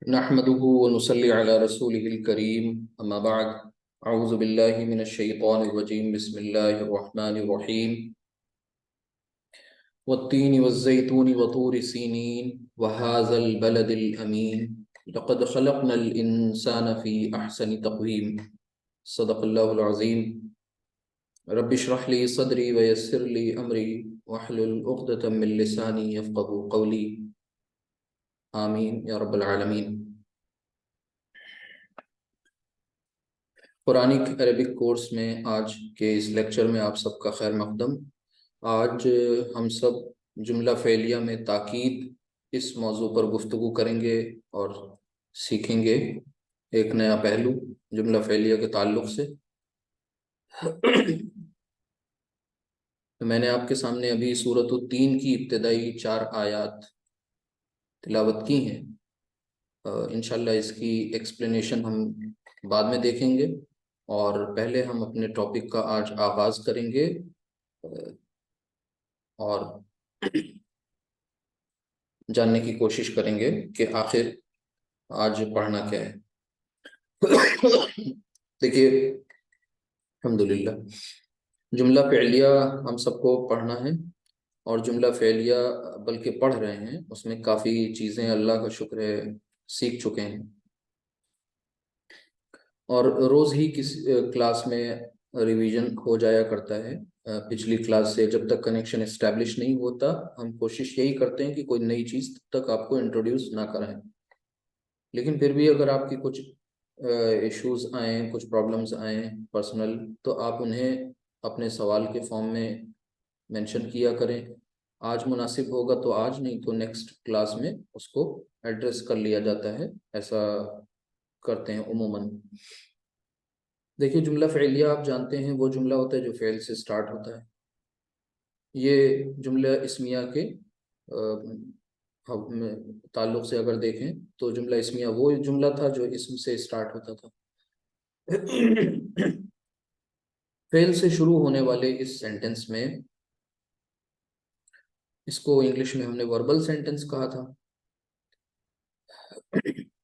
نحمده ونصلي على رسوله الكريم أما بعد أعوذ بالله من الشيطان الرجيم بسم الله الرحمن الرحيم والتين والزيتون وطور سينين وهذا البلد الأمين لقد خلقنا الإنسان في أحسن تقويم صدق الله العظيم رب اشرح لي صدري ويسر لي أمري واحلل عقدة من لساني يفقهوا قولي آمين يا رب العالمين۔ قرآنک عربک کورس میں آج کے اس لیکچر میں آپ سب کا خیر مقدم۔ آج ہم سب جملہ فعلیہ میں تاکید اس موضوع پر گفتگو کریں گے اور سیکھیں گے ایک نیا پہلو جملہ فعلیہ کے تعلق سے۔ میں نے آپ کے سامنے ابھی سورۃ التین کی ابتدائی 4 آیات تلاوت کی ہیں۔ انشاءاللہ اس کی ایکسپلینیشن ہم بعد میں دیکھیں گے، اور پہلے ہم اپنے ٹاپک کا آج آغاز کریں گے اور جاننے کی کوشش کریں گے کہ آخر آج پڑھنا کیا ہے۔ دیکھیے الحمدللہ جملہ فعلیہ ہم سب کو پڑھنا ہے، اور جملہ فعلیہ بلکہ پڑھ رہے ہیں، اس میں کافی چیزیں اللہ کا شکر ہے سیکھ چکے ہیں، اور روز ہی کلاس میں ریویژن ہو جایا کرتا ہے۔ پچھلی کلاس سے جب تک کنیکشن اسٹیبلش نہیں ہوتا ہم کوشش یہی کرتے ہیں کہ کوئی نئی چیز تب تک آپ کو انٹروڈیوس نہ کریں، لیکن پھر بھی اگر آپ کی کچھ ایشوز آئیں، کچھ پرابلمز آئیں پرسنل، تو آپ انہیں اپنے سوال کے فارم میں مینشن کیا کریں۔ آج مناسب ہوگا تو آج، نہیں تو نیکسٹ کلاس میں اس کو ایڈریس کر لیا جاتا ہے، ایسا کرتے ہیں عموماً۔ دیکھیے جملہ فعلیہ آپ جانتے ہیں وہ جملہ ہوتا ہے جو فعل سے سٹارٹ ہوتا ہے۔ یہ جملہ اسمیہ کے تعلق سے اگر دیکھیں تو جملہ اسمیہ وہ جملہ تھا جو اسم سے سٹارٹ ہوتا تھا۔ فعل سے شروع ہونے والے اس سینٹنس میں، اس کو انگلش میں ہم نے وربل سینٹنس کہا تھا،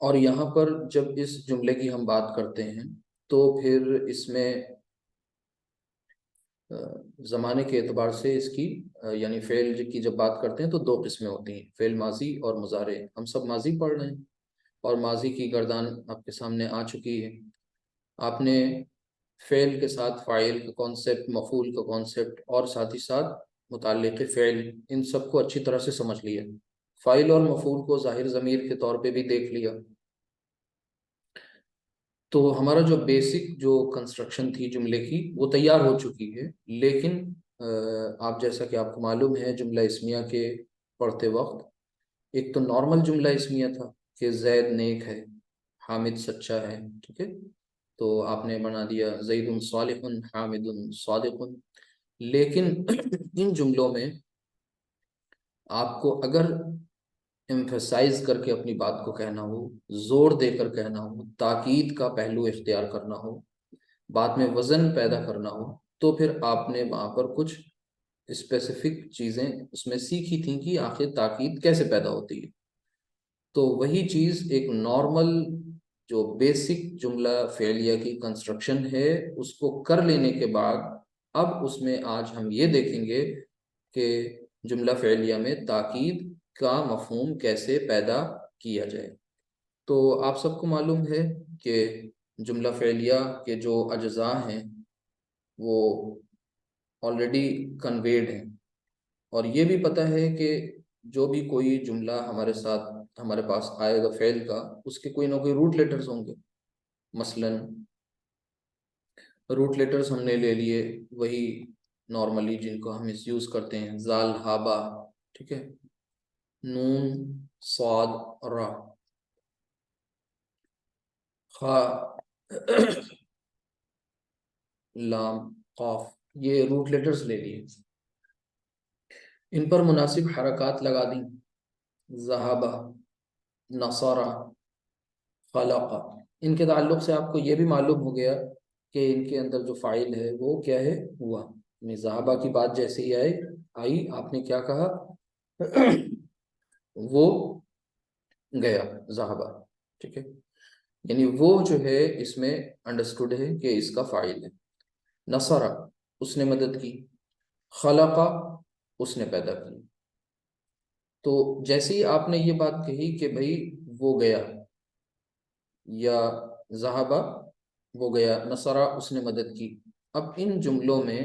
اور یہاں پر جب اس جملے کی ہم بات کرتے ہیں تو پھر اس میں زمانے کے اعتبار سے اس کی یعنی فعل کی جب بات کرتے ہیں تو 2 قسمیں ہوتی ہیں، فعل ماضی اور مضارع۔ ہم سب ماضی پڑھ رہے ہیں اور ماضی کی گردان آپ کے سامنے آ چکی ہے۔ آپ نے فعل کے ساتھ فاعل کا کانسیپٹ، مفعول کا کانسیپٹ، اور ساتھ ہی ساتھ متعلق فعل، ان سب کو اچھی طرح سے سمجھ لیا۔ فاعل اور مفعول کو ظاہر ضمیر کے طور پہ بھی دیکھ لیا۔ تو ہمارا جو بیسک جو کنسٹرکشن تھی جملے کی وہ تیار ہو چکی ہے، لیکن آپ جیسا کہ آپ کو معلوم ہے جملہ اسمیہ کے پڑھتے وقت ایک تو نارمل جملہ اسمیہ تھا کہ زید نیک ہے، حامد سچا ہے، ٹھیک ہے، تو آپ نے بنا دیا زید صالح حامد صادق۔ لیکن ان جملوں میں آپ کو اگر ایمفیسائز کر کے اپنی بات کو کہنا ہو، زور دے کر کہنا ہو، تاکید کا پہلو اختیار کرنا ہو، بات میں وزن پیدا کرنا ہو، تو پھر آپ نے وہاں پر کچھ اسپیسیفک چیزیں اس میں سیکھی تھیں کہ آخر تاکید کیسے پیدا ہوتی ہے۔ تو وہی چیز ایک نارمل جو بیسک جملہ فعلیہ کی کنسٹرکشن ہے اس کو کر لینے کے بعد اب اس میں آج ہم یہ دیکھیں گے کہ جملہ فعلیہ میں تاکید کا مفہوم کیسے پیدا کیا جائے۔ تو آپ سب کو معلوم ہے کہ جملہ فعلیہ کے جو اجزاء ہیں وہ آلریڈی کنویڈ ہیں، اور یہ بھی پتہ ہے کہ جو بھی کوئی جملہ ہمارے پاس آئے گا فعل کا، اس کے کوئی نہ کوئی روٹ لیٹرز ہوں گے۔ مثلا روٹ لیٹرز ہم نے لے لیے وہی نارملی جن کو ہم یوز کرتے ہیں، زال ہابا، ٹھیک ہے، نون صاد را، خا لام قاف، یہ روٹ لیٹرز لے لیے، ان پر مناسب حرکات لگا دیں، ذہابہ، نصارہ، خلق۔ ان کے تعلق سے آپ کو یہ بھی معلوم ہو گیا کہ ان کے اندر جو فاعل ہے وہ کیا ہے، ہوا۔ یعنی ذہابہ کی بات جیسے ہی آئی آپ نے کیا کہا، وہ گیا ذہابہ، ٹھیک ہے، یعنی وہ جو ہے اس میں انڈرسٹوڈ ہے کہ اس کا فاعل ہے. نصرہ اس نے مدد کی، خلقہ اس نے پیدا کی. تو جیسے ہی آپ نے یہ بات کہی کہ بھئی وہ گیا، یا ذہبہ وہ گیا، نصرہ اس نے مدد کی، اب ان جملوں میں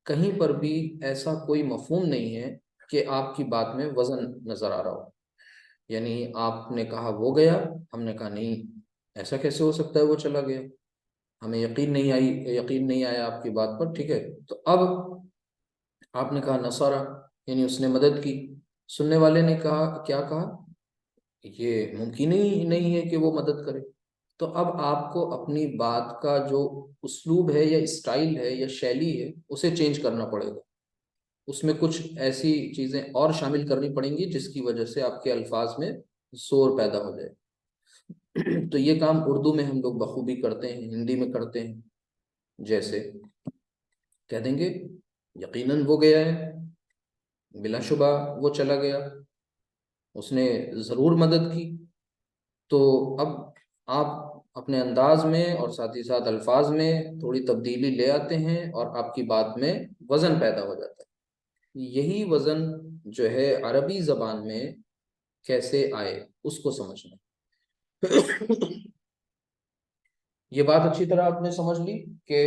کہیں پر بھی ایسا کوئی مفہوم نہیں ہے کہ آپ کی بات میں وزن نظر آ رہا ہو. یعنی آپ نے کہا وہ گیا، ہم نے کہا نہیں، ایسا کیسے ہو سکتا ہے وہ چلا گیا، ہمیں یقین نہیں آیا آپ کی بات پر. ٹھیک ہے، تو اب آپ نے کہا نصارہ یعنی اس نے مدد کی. سننے والے نے کہا، کیا کہا، یہ ممکن ہی نہیں ہے کہ وہ مدد کرے. تو اب آپ کو اپنی بات کا جو اسلوب ہے یا اسٹائل ہے یا شیلی ہے اسے چینج کرنا پڑے گا. اس میں کچھ ایسی چیزیں اور شامل کرنی پڑیں گی جس کی وجہ سے آپ کے الفاظ میں زور پیدا ہو جائے. تو یہ کام اردو میں ہم لوگ بخوبی کرتے ہیں، ہندی میں کرتے ہیں. جیسے کہہ دیں گے یقیناً وہ گیا ہے، بلا شبہ وہ چلا گیا، اس نے ضرور مدد کی. تو اب آپ اپنے انداز میں اور ساتھ ہی ساتھ الفاظ میں تھوڑی تبدیلی لے آتے ہیں اور آپ کی بات میں وزن پیدا ہو جاتا ہے. یہی وزن جو ہے عربی زبان میں کیسے آئے اس کو سمجھنا. یہ بات اچھی طرح آپ نے سمجھ لی کہ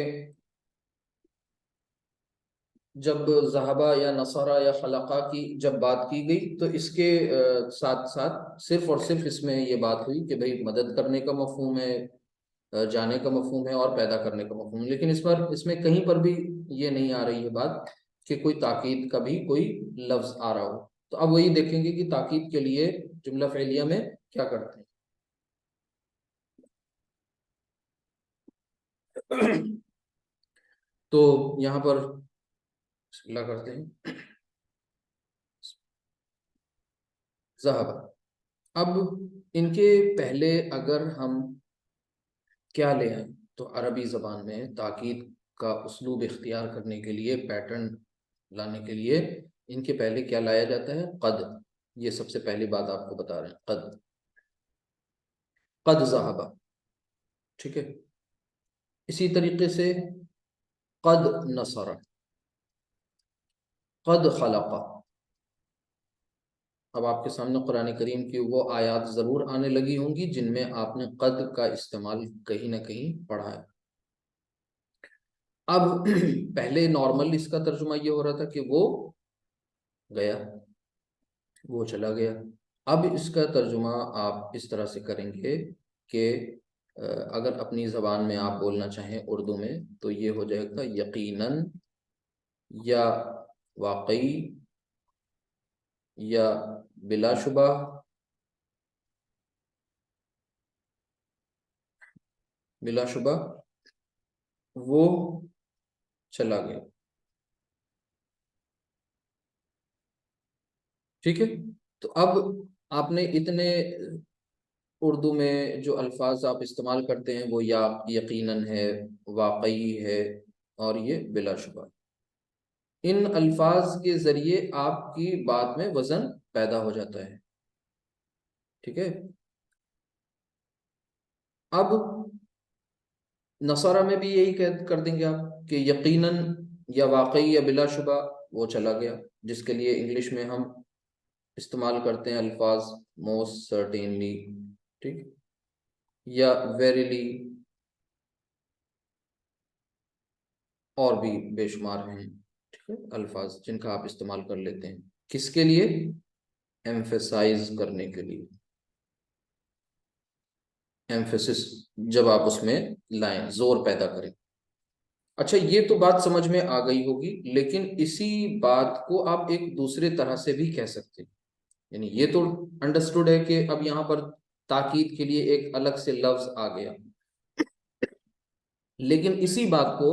جب ذہبہ یا نصارہ یا خلقہ کی جب بات کی گئی تو اس کے ساتھ ساتھ صرف اور صرف اس میں یہ بات ہوئی کہ بھئی مدد کرنے کا مفہوم ہے، جانے کا مفہوم ہے اور پیدا کرنے کا مفہوم ہے. لیکن اس میں کہیں پر بھی یہ نہیں آ رہی ہے بات کہ کوئی تاکید کا بھی کوئی لفظ آ رہا ہو. تو اب وہی دیکھیں گے کہ تاکید کے لیے جملہ فعلیہ میں کیا کرتے ہیں. تو یہاں پر بسم اللہ کرتے ہیں. ذہب، اب ان کے پہلے اگر ہم کیا لے آئیں تو عربی زبان میں تاکید کا اسلوب اختیار کرنے کے لیے، پیٹرن لانے کے لیے ان کے پہلے کیا لایا جاتا ہے؟ قد. یہ سب سے پہلی بات آپ کو بتا رہے ہیں، قد. قد ذہب. ٹھیک ہے، اسی طریقے سے قد نصر، قد خلق. اب آپ کے سامنے قرآن کریم کی وہ آیات ضرور آنے لگی ہوں گی جن میں آپ نے قد کا استعمال کہیں نہ کہیں پڑھا ہے. اب پہلے نارمل اس کا ترجمہ یہ ہو رہا تھا کہ وہ گیا، وہ چلا گیا. اب اس کا ترجمہ آپ اس طرح سے کریں گے کہ اگر اپنی زبان میں آپ بولنا چاہیں اردو میں تو یہ ہو جائے گا یقیناً، یا واقعی، یا بلا شبہ، بلا شبہ وہ چلا گیا. ٹھیک ہے، تو اب آپ نے اتنے اردو میں جو الفاظ آپ استعمال کرتے ہیں وہ یا یقیناً ہے، واقعی ہے، اور یہ بلا شبہ. ان الفاظ کے ذریعے آپ کی بات میں وزن پیدا ہو جاتا ہے. ٹھیک ہے، اب نصارہ میں بھی یہی کر دیں گے آپ کہ یقیناً یا واقعی یا بلا شبہ وہ چلا گیا، جس کے لیے انگلش میں ہم استعمال کرتے ہیں الفاظ موسٹ سرٹینلی. ٹھیک، یا ویریلی، اور بھی بے شمار ہیں. ٹھیک ہے، الفاظ جن کا آپ استعمال کر لیتے ہیں کس کے لیے؟ ایمفیسائز کرنے کے لیے. ایمفیسس جب آپ اس میں لائیں، زور پیدا کریں. اچھا، یہ تو بات سمجھ میں آ گئی ہوگی، لیکن اسی بات کو آپ ایک دوسرے طرح سے بھی کہہ سکتے ہیں. یعنی یہ تو انڈرسٹوڈ ہے کہ اب یہاں پر تاکید کے لیے ایک الگ سے لفظ آ گیا، لیکن اسی بات کو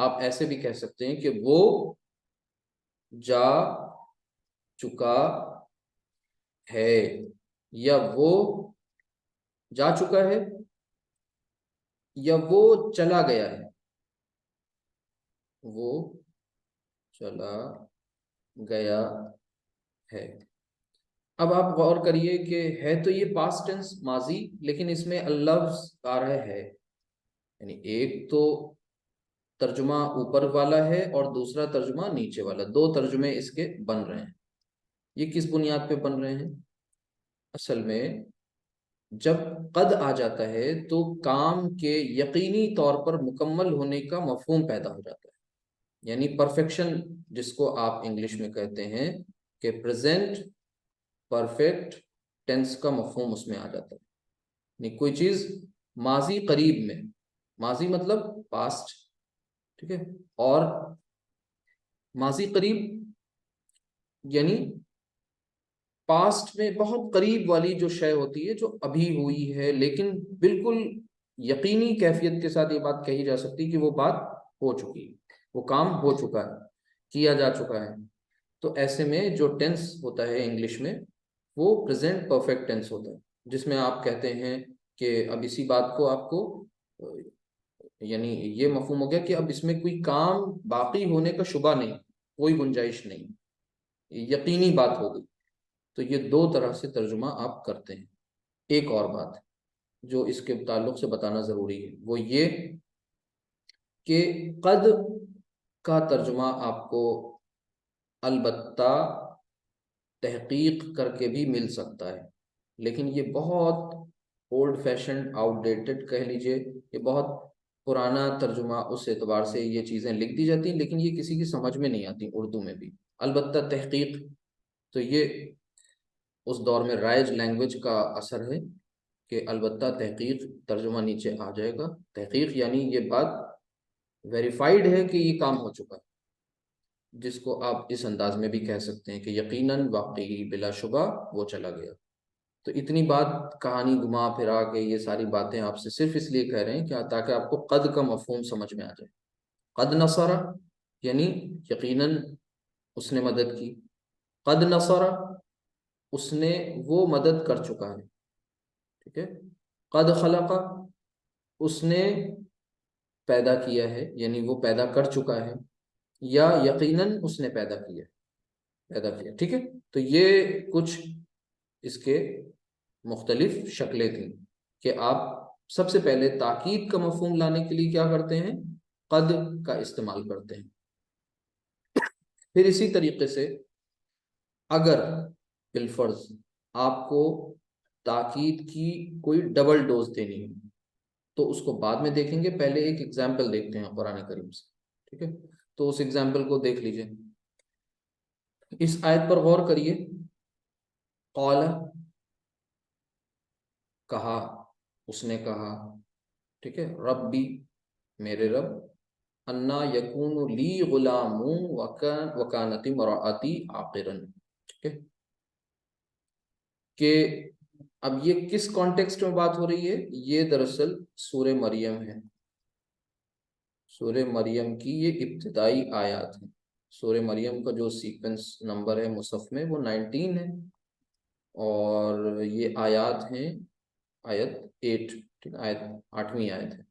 آپ ایسے بھی کہہ سکتے ہیں کہ وہ جا چکا ہے، یا وہ جا چکا ہے، یا وہ چلا گیا ہے. وہ چلا گیا ہے. اب آپ غور کریے کہ ہے تو یہ پاسٹ ٹینس ماضی، لیکن اس میں اللفظ آ رہا ہے، یعنی ایک تو ترجمہ اوپر والا ہے اور دوسرا ترجمہ نیچے والا، دو ترجمے اس کے بن رہے ہیں۔ یہ کس بنیاد پہ بن رہے ہیں؟ اصل میں جب قد آ جاتا ہے تو کام کے یقینی طور پر مکمل ہونے کا مفہوم پیدا ہو جاتا ہے، یعنی پرفیکشن جس کو آپ انگلش میں کہتے ہیں کہ پریزنٹ پرفیکٹ ٹینس کا مفہوم اس میں آ جاتا ہے، یعنی کوئی چیز ماضی قریب میں، ماضی مطلب پاسٹ، ٹھیک ہے، اور ماضی قریب یعنی پاسٹ میں بہت قریب والی جو شے ہوتی ہے جو ابھی ہوئی ہے، لیکن بالکل یقینی کیفیت کے ساتھ یہ بات کہی جا سکتی کہ وہ بات ہو چکی ہے، وہ کام ہو چکا ہے، کیا جا چکا ہے۔ تو ایسے میں جو ٹینس ہوتا ہے انگلش میں وہ پریزنٹ پرفیکٹ ٹینس ہوتا ہے، جس میں آپ کہتے ہیں کہ اب اسی بات کو آپ کو یعنی یہ مفہوم ہو گیا کہ اب اس میں کوئی کام باقی ہونے کا شبہ نہیں، کوئی گنجائش نہیں، یقینی بات ہو گئی۔ تو یہ دو طرح سے ترجمہ آپ کرتے ہیں۔ ایک اور بات جو اس کے تعلق سے بتانا ضروری ہے وہ یہ کہ قد کا ترجمہ آپ کو البتہ تحقیق کر کے بھی مل سکتا ہے، لیکن یہ بہت اولڈ فیشنڈ آؤٹ ڈیٹڈ کہہ لیجئے، یہ بہت پرانا ترجمہ، اس اعتبار سے یہ چیزیں لکھ دی جاتی ہیں لیکن یہ کسی کی سمجھ میں نہیں آتی اردو میں بھی۔ البتہ تحقیق تو یہ اس دور میں رائج لینگویج کا اثر ہے کہ البتہ تحقیق ترجمہ نیچے آ جائے گا۔ تحقیق یعنی یہ بات ویریفائڈ ہے کہ یہ کام ہو چکا ہے، جس کو آپ اس انداز میں بھی کہہ سکتے ہیں کہ یقیناً واقعی بلا شبہ وہ چلا گیا۔ تو اتنی بات کہانی گھما پھرا کے یہ ساری باتیں آپ سے صرف اس لیے کہہ رہے ہیں کہ تاکہ آپ کو قد کا مفہوم سمجھ میں آ جائے۔ قد نصر یعنی یقیناً اس نے مدد کی، قد نصر اس نے وہ مدد کر چکا ہے، ٹھیک ہے۔ قد خلق اس نے پیدا کیا ہے، یعنی وہ پیدا کر چکا ہے، یا یقیناً اس نے پیدا کیا، ٹھیک ہے۔ تو یہ کچھ اس کے مختلف شکلیں تھیں کہ آپ سب سے پہلے تاکید کا مفہوم لانے کے لیے کیا کرتے ہیں؟ قد کا استعمال کرتے ہیں۔ پھر اسی طریقے سے اگر بالفرض آپ کو تاکید کی کوئی ڈبل ڈوز دینی ہے تو اس کو بعد میں دیکھیں گے، پہلے ایک ایگزامپل دیکھتے ہیں قرآن کریم سے، ٹھیک ہے۔ تو اس ایگزامپل کو دیکھ لیجئے، اس آیت پر غور کریے۔ قال کہا، اس نے کہا، ٹھیک ہے، ربی میرے رب، انا یکون لی غلام وکانت امراتی عاقرا، ٹھیک ہے، کہ اب یہ کس کانٹیکسٹ میں بات ہو رہی ہے؟ یہ دراصل سورہ مریم ہے، سورہ مریم کی یہ ابتدائی آیات ہیں۔ سورہ مریم کا جو سیکوینس نمبر ہے مصحف میں وہ 19 ہے، اور یہ آیات ہیں آیت 8، ٹھیک، آیت 8ویں آیت ہے۔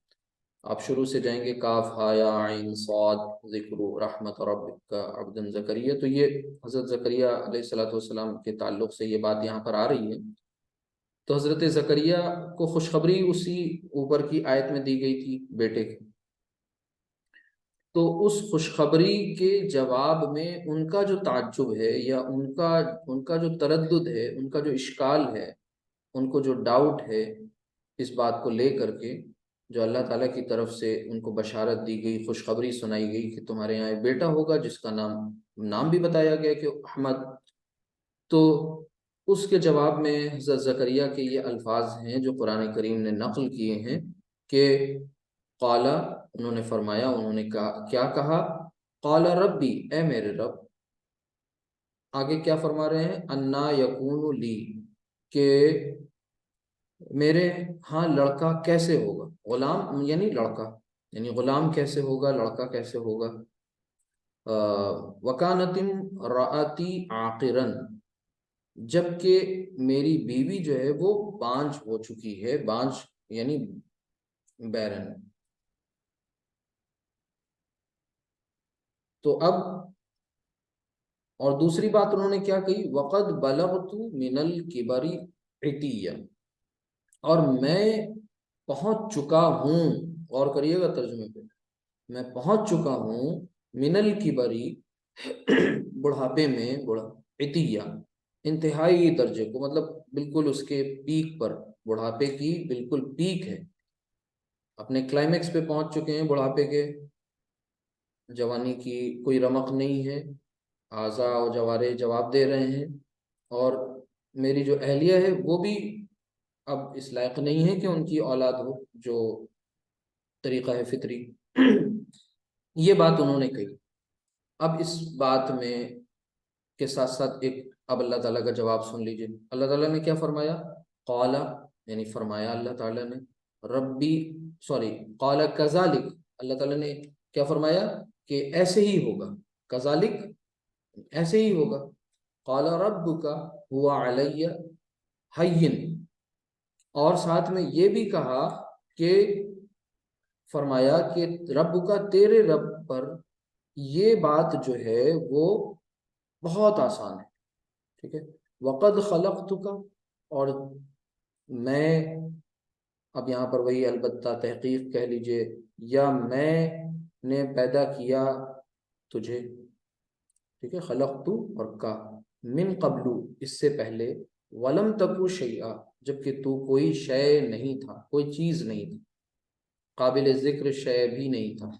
آپ شروع سے جائیں گے، کاف ہا یا عین صاد ذکر رحمت ربک عبدا زکریا، تو یہ حضرت زکریا علیہ السلام کے تعلق سے یہ بات یہاں پر آ رہی ہے۔ تو حضرت زکریا کو خوشخبری اسی اوپر کی آیت میں دی گئی تھی بیٹے کی، تو اس خوشخبری کے جواب میں ان کا جو تعجب ہے یا ان کا جو تردد ہے، ان کا جو اشکال ہے، ان کو جو ڈاؤٹ ہے اس بات کو لے کر کے، جو اللہ تعالیٰ کی طرف سے ان کو بشارت دی گئی، خوشخبری سنائی گئی کہ تمہارے یہاں ایک بیٹا ہوگا جس کا نام بھی بتایا گیا کہ احمد، تو اس کے جواب میں حضرت زکریا کے یہ الفاظ ہیں جو قرآن کریم نے نقل کیے ہیں کہ قال، انہوں نے فرمایا، انہوں نے کہا، کیا کہا؟ قال ربی، اے میرے رب۔ آگے کیا فرما رہے ہیں؟ انا یکون لی، کہ میرے ہاں لڑکا کیسے ہوگا؟ غلام یعنی لڑکا، یعنی غلام کیسے ہوگا، لڑکا کیسے ہوگا؟ وکانت امراتی عاقرا، جبکہ میری بیوی جو ہے وہ بانجھ ہو چکی ہے، بانجھ یعنی بیرن۔ تو اب اور دوسری بات انہوں نے کیا کہی، وقد بلغت من الکبر عتیہ، اور میں پہنچ چکا ہوں، اور کریے گا ترجمے پہ، میں پہنچ چکا ہوں من الکبری بڑھاپے میں، عتیہ انتہائی درجے کو، مطلب بالکل اس کے پیک پر، بڑھاپے کی بالکل پیک ہے، اپنے کلائمیکس پہ پہنچ چکے ہیں بڑھاپے کے، جوانی کی کوئی رمق نہیں ہے، اعضاء و جوارے جواب دے رہے ہیں، اور میری جو اہلیہ ہے وہ بھی اب اس لائق نہیں ہے کہ ان کی اولاد ہو، جو طریقہ ہے فطری یہ بات انہوں نے کہی۔ اب اس بات میں کے ساتھ ساتھ ایک، اب اللہ تعالیٰ کا جواب سن لیجئے، اللہ تعالیٰ نے کیا فرمایا، قالا یعنی فرمایا اللہ تعالیٰ نے، ربی سوری قال کذالک، اللہ تعالیٰ نے کیا فرمایا کہ ایسے ہی ہوگا، کذالک ایسے ہی ہوگا، قال ربک هو علی ہین، اور ساتھ میں یہ بھی کہا کہ فرمایا کہ رب کا تیرے رب پر یہ بات جو ہے وہ بہت آسان ہے، ٹھیک ہے، وقد خلقتک، اور میں، اب یہاں پر وہی البتہ تحقیق کہہ لیجئے، یا میں نے پیدا کیا تجھے، ٹھیک ہے، خلقت اور کا، من قبل اس سے پہلے، ولم تکو شیئا جبکہ تو کوئی شے نہیں تھا، کوئی چیز نہیں تھی، قابل ذکر شے بھی نہیں تھا۔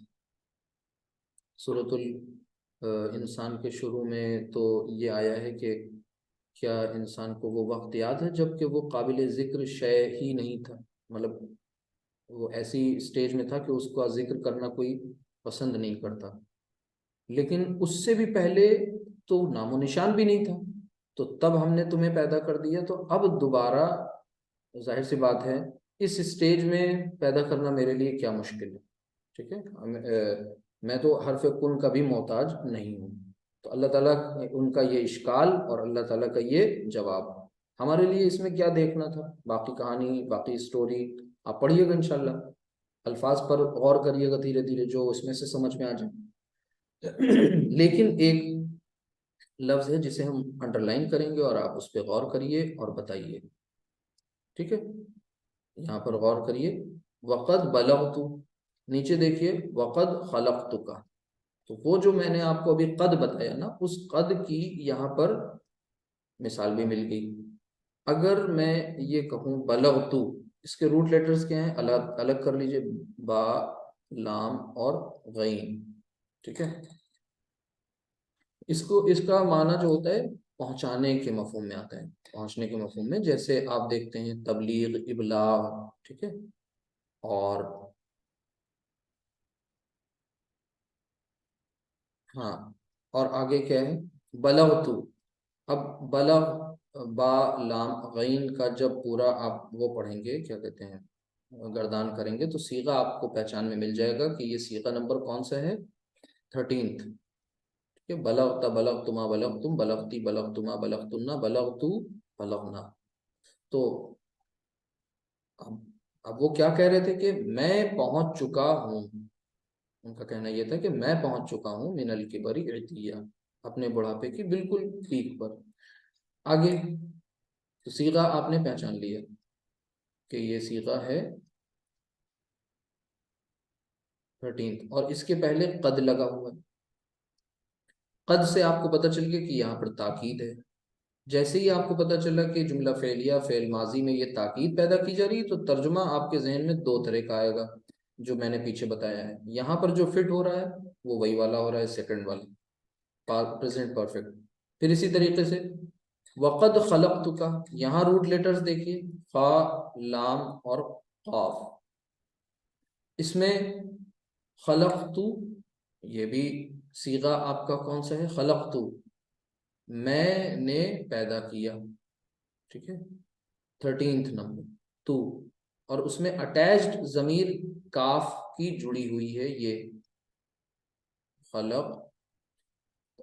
سورۃ الانسان کے شروع میں تو یہ آیا ہے کہ کیا انسان کو وہ وقت یاد ہے جب کہ وہ قابل ذکر شے ہی نہیں تھا، مطلب وہ ایسی سٹیج میں تھا کہ اس کا ذکر کرنا کوئی پسند نہیں کرتا، لیکن اس سے بھی پہلے تو نام و نشان بھی نہیں تھا، تو تب ہم نے تمہیں پیدا کر دیا، تو اب دوبارہ ظاہر سی بات ہے اس سٹیج میں پیدا کرنا میرے لیے کیا مشکل ہے، ٹھیک ہے، میں تو حرف کن کا بھی محتاج نہیں ہوں۔ تو اللہ تعالیٰ ان کا یہ اشکال اور اللہ تعالیٰ کا یہ جواب، ہمارے لیے اس میں کیا دیکھنا تھا، باقی کہانی باقی سٹوری آپ پڑھیے گا انشاءاللہ، الفاظ پر غور کریے گا دھیرے دھیرے جو اس میں سے سمجھ میں آ جائے لیکن ایک لفظ ہے جسے ہم انڈر لائن کریں گے اور آپ اس پہ غور کریے اور بتائیے، ٹھیک ہے، یہاں پر غور کریے، وقد بلغت، نیچے دیکھیے وقد خلقتک، تو وہ جو میں نے آپ کو ابھی قد بتایا نا، اس قد کی یہاں پر مثال بھی مل گئی۔ اگر میں یہ کہوں بلغت، اس کے روٹ لیٹرز کیا ہیں، الگ الگ کر لیجئے، با، لام اور غین، ٹھیک ہے، اس کا معنی جو ہوتا ہے پہنچانے کے مفہوم میں آتا ہے، پہنچنے کے مفہوم میں، جیسے آپ دیکھتے ہیں تبلیغ، ابلاغ، ٹھیک ہے، اور ہاں، اور آگے کیا ہے، بلغت، اب بلغ، با، لام، غین کا جب پورا آپ وہ پڑھیں گے، کیا کہتے ہیں، گردان کریں گے، تو صیغہ آپ کو پہچان میں مل جائے گا کہ یہ صیغہ نمبر کون سا ہے، 13th، کہ بلغت بلغتما بلغتم بلغتی بلغتما بلغتنا بلغتو بلغنا، تو اب وہ کیا کہہ رہے تھے کہ میں پہنچ چکا ہوں، ان کا کہنا یہ تھا کہ میں پہنچ چکا ہوں من الکبر عتیہ، اپنے بڑھاپے کی بالکل پیک پر۔ آگے تو صیغہ آپ نے پہچان لیا کہ یہ صیغہ ہے 13th، اور اس کے پہلے قد لگا ہوا ہے، قد سے آپ کو پتہ چل گیا کہ یہاں پر تاکید ہے، جیسے ہی آپ کو پتہ چلا کہ جملہ فعلیہ فعل ماضی میں یہ تاکید پیدا کی جا رہی ہے، تو ترجمہ آپ کے ذہن میں دو طرح کا آئے گا، جو میں نے پیچھے بتایا ہے، یہاں پر جو فٹ ہو رہا ہے وہ وہی والا ہو رہا ہے، سیکنڈ والا پریزنٹ پرفیکٹ۔ پھر اسی طریقے سے وقد خلقتک، یہاں روٹ لیٹرز دیکھیے، فا، لام اور قاف، اس میں خلقت، یہ بھی صیغہ آپ کا کون سا ہے، خلقت، میں نے پیدا کیا، ٹھیک ہے، 13th نمبر تو، اور اس میں اٹیچڈ ضمیر کاف کی جڑی ہوئی ہے، یہ خلق،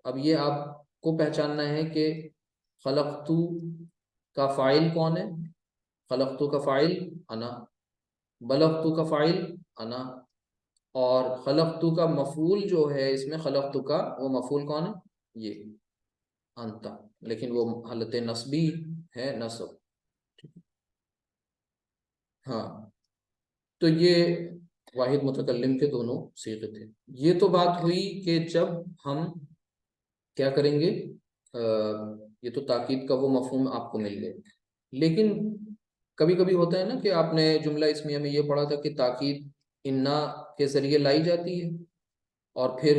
اب یہ آپ کو پہچاننا ہے کہ خلقتو کا فاعل کون ہے، خلقتو کا فاعل انا، بلغتو کا فاعل انا، اور خلقتو کا مفعول جو ہے اس میں، خلقتو کا وہ مفعول کون ہے، یہ، انتا، لیکن وہ حالت نصبی ہے، نصب. ہاں، تو یہ واحد متکلم کے دونوں صیغے تھے. یہ تو بات ہوئی کہ جب ہم کیا کریں گے، یہ تو تاکید کا وہ مفہوم آپ کو مل گئے. لیکن کبھی کبھی ہوتا ہے نا کہ آپ نے جملہ اسمیہ میں یہ پڑھا تھا کہ تاکید انا کے ذریعے لائی جاتی ہے، اور پھر